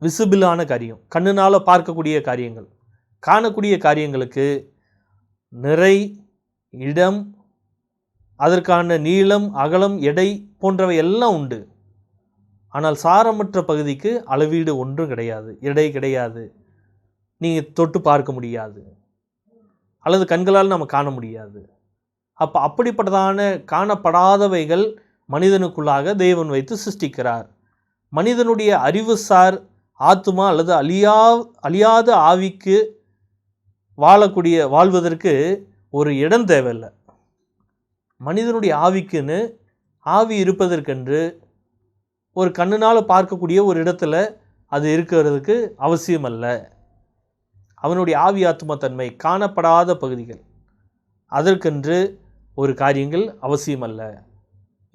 விசிபிளான காரியம், கண்ணுனால் பார்க்கக்கூடிய காரியங்கள், காணக்கூடிய காரியங்களுக்கு நிறை, இடம், அதற்கான நீளம், அகலம், எடை போன்றவை எல்லாம் உண்டு. ஆனால் சாரமற்ற பகுதிக்கு அளவீடு ஒன்றும் கிடையாது, எடை கிடையாது, நீங்கள் தொட்டு பார்க்க முடியாது, அல்லது கண்களால் நம்ம காண முடியாது. அப்போ அப்படிப்பட்டதான காணப்படாதவைகள் மனிதனுக்குள்ளாக தேவன் வைத்து சிருஷ்டிக்கிறார். மனிதனுடைய அறிவுசார் ஆத்துமா அல்லது அழியாத ஆவிக்கு வாழ்வதற்கு ஒரு இடம் தேவையில்லை. மனிதனுடைய ஆவிக்குன்னு ஆவி இருப்பதற்கென்று ஒரு கண்ணுனால் பார்க்கக்கூடிய ஒரு இடத்துல அது இருக்கிறதுக்கு அவசியம் அல்ல. அவனுடைய ஆவி ஆத்மா தன்மை காணப்படாத பகுதிகள், அதற்கென்று ஒரு காரியங்கள் அவசியம் அல்ல.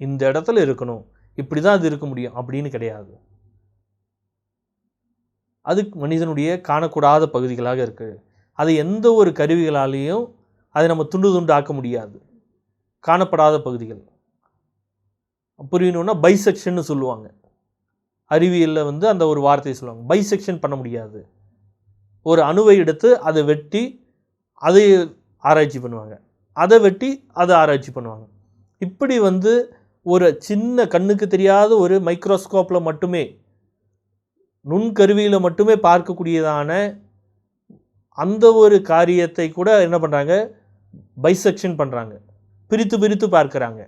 இந்த இடத்துல இருக்கணும், இப்படி தான் அது இருக்க முடியும் அப்படின்னு கிடையாது. அது மனிதனுடைய காணக்கூடாத பகுதிகளாக இருக்குது. அது எந்த ஒரு கருவிகளாலேயும் அதை நம்ம துண்டு துண்டு ஆக்க முடியாது. காணப்படாத பகுதிகள் புரியணும்னா பைசெக்ஷன்னு சொல்லுவாங்க. அறிவியலில் அந்த ஒரு வார்த்தையை சொல்லுவாங்க, பைசெக்ஷன் பண்ண முடியாது. ஒரு அணுவை எடுத்து அதை வெட்டி அதை ஆராய்ச்சி பண்ணுவாங்க, அதை வெட்டி அதை ஆராய்ச்சி பண்ணுவாங்க. இப்படி ஒரு சின்ன கண்ணுக்கு தெரியாத ஒரு மைக்ரோஸ்கோப்பில் மட்டுமே, நுண்கருவியில் மட்டுமே பார்க்கக்கூடியதான அந்த ஒரு காரியத்தை கூட என்ன பண்ணுறாங்க, பைசெக்ஷன் பண்ணுறாங்க, பிரித்து பிரித்து பார்க்குறாங்க.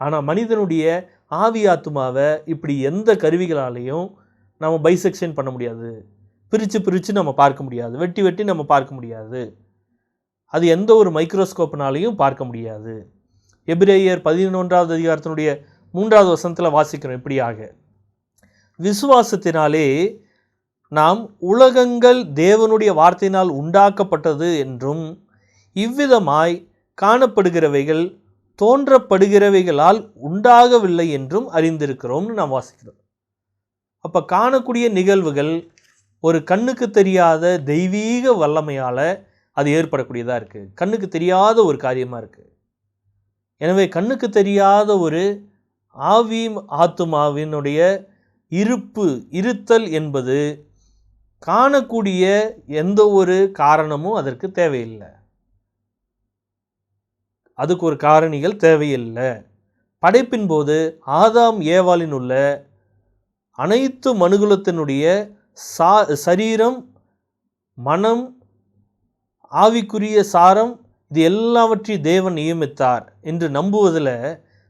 ஆனால் மனிதனுடைய ஆவி ஆத்மாவை இப்படி எந்த கருவிகளாலையும் நம்ம பைசெக்ஷன் பண்ண முடியாது, பிரித்து பிரித்து நம்ம பார்க்க முடியாது, வெட்டி வெட்டி நம்ம பார்க்க முடியாது. அது எந்த ஒரு மைக்ரோஸ்கோப்னாலையும் பார்க்க முடியாது. எபிரேயர் 11வது அதிகாரத்தினுடைய 3வது வசனத்தில் வாசிக்கிறோம் இப்படியாக, விசுவாசத்தினாலே நாம் உலகங்கள் தேவனுடைய வார்த்தையினால் உண்டாக்கப்பட்டது என்றும் இவ்விதமாய் காணப்படுகிறவைகள் தோன்றப்படுகிறவைகளால் உண்டாகவில்லை என்றும் அறிந்திருக்கிறோம்னு நாம் வாசிக்கிறோம். அப்போ காணக்கூடிய நிகழ்வுகள் ஒரு கண்ணுக்கு தெரியாத தெய்வீக வல்லமையால் அது ஏற்படக்கூடியதாக இருக்குது. கண்ணுக்கு தெரியாத ஒரு காரியமாக இருக்குது. எனவே கண்ணுக்கு தெரியாத ஒரு ஆவி ஆத்துமாவினுடைய இருத்தல் என்பது காணக்கூடிய எந்த ஒரு காரணமும் அதற்கு தேவையில்லை. அதுக்கு ஒரு காரணிகள் தேவையில்லை. படைப்பின் போது ஆதாம் ஏவாளின் உள்ள அனைத்து மனுகுலத்தினுடைய சரீரம், மனம், ஆவிக்குரிய சாரம், இது எல்லாவற்றையும் தேவன் நியமித்தார் என்று நம்புவதில்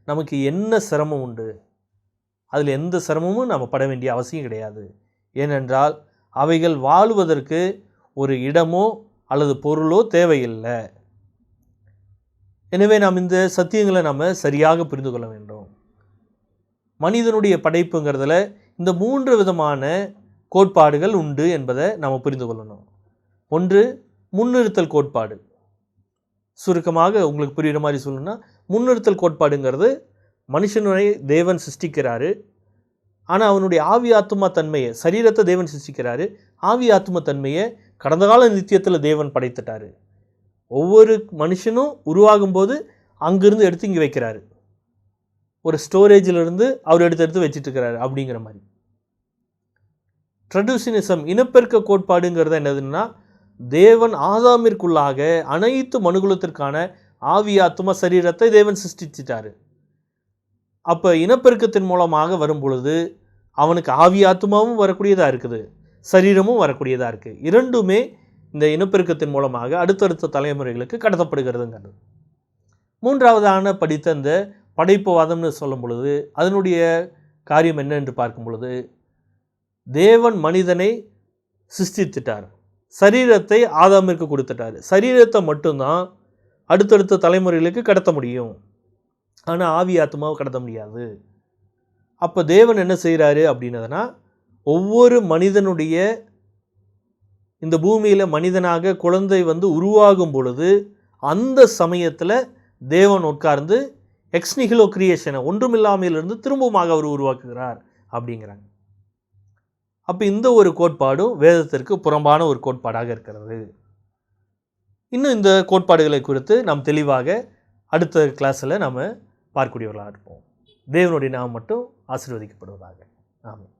நமக்கு என்ன சிரமம் உண்டு? அதில் எந்த சிரமமும் நம்ம பட வேண்டிய அவசியம் கிடையாது. ஏனென்றால் அவைகள் வாழுவதற்கு ஒரு இடமோ அல்லது பொருளோ தேவையில்லை. எனவே நாம் இந்த சத்தியங்களை நம்ம சரியாக புரிந்து கொள்ள வேண்டும். மனிதனுடைய படைப்புங்கிறதுல இந்த 3 விதமான கோட்பாடுகள் உண்டு என்பதை நாம் புரிந்து கொள்ளணும். ஒன்று, முன்னிறுத்தல் கோட்பாடு. சுருக்கமாக உங்களுக்கு புரிகிற மாதிரி சொல்லணும்னா, முன்னிறுத்தல் கோட்பாடுங்கிறது மனுஷனுடைய தேவன் சிருஷ்டிக்கிறாரு. ஆனால் அவனுடைய ஆவி ஆத்துமா தன்மையை, சரீரத்தை தேவன் சிருஷ்டிக்கிறாரு. ஆவி ஆத்தும தன்மையை கடந்த கால நித்தியத்தில் தேவன் படைத்துட்டார். ஒவ்வொரு மனுஷனும் உருவாகும்போது அங்கிருந்து எடுத்து இங்கே வைக்கிறாரு. ஒரு ஸ்டோரேஜிலிருந்து அவர் எடுத்து வச்சுட்டு இருக்கிறாரு அப்படிங்கிற மாதிரி. ட்ரெடிஷனிசம், இனப்பெருக்க கோட்பாடுங்கிறது என்னதுன்னா, தேவன் ஆதாமிற்குள்ளாக அனைத்து மனுகுலத்திற்கான ஆவி ஆத்தும சரீரத்தை தேவன் சிருஷ்டிச்சிட்டாரு. அப்போ இனப்பெருக்கத்தின் மூலமாக வரும் பொழுது அவனுக்கு ஆவி ஆத்துமாவும் வரக்கூடியதாக இருக்குது, சரீரமும் வரக்கூடியதாக இருக்குது. இரண்டுமே இந்த இனப்பெருக்கத்தின் மூலமாக அடுத்தடுத்த தலைமுறைகளுக்கு கடத்தப்படுகிறதுங்கிறது. மூன்றாவதான படித்த இந்த படைப்புவாதம்னு சொல்லும் பொழுது அதனுடைய காரியம் என்ன என்று பார்க்கும் பொழுது, தேவன் மனிதனை சிருஷ்டித்துட்டார், சரீரத்தை ஆதாமிற்கு கொடுத்துட்டார். சரீரத்தை மட்டும்தான் அடுத்தடுத்த தலைமுறைகளுக்கு கடத்த முடியும், ஆனால் ஆவி ஆத்மாவை கடத்த முடியாது. அப்போ தேவன் என்ன செய்கிறாரு அப்படின்னதுன்னா, ஒவ்வொரு மனிதனுடைய இந்த பூமியில் மனிதனாக குழந்தை உருவாகும் பொழுது அந்த சமயத்தில் தேவன் உட்கார்ந்து எக்ஸ்னிகிலோ கிரியேஷனை, ஒன்றுமில்லாமையிலிருந்து திரும்பமாக அவர் உருவாக்குகிறார் அப்படிங்கிறாங்க. அப்போ இந்த ஒரு கோட்பாடும் வேதத்திற்கு புறம்பான ஒரு கோட்பாடாக இருக்கிறது. இன்னும் இந்த கோட்பாடுகளை குறித்து நாம் தெளிவாக அடுத்த கிளாஸில் நாம் பார்க்கக்கூடியவர்களாக இருப்போம். தேவனுடைய நாமம் மட்டும் ஆசீர்வதிக்கப்படுவதாக. ஆமென்.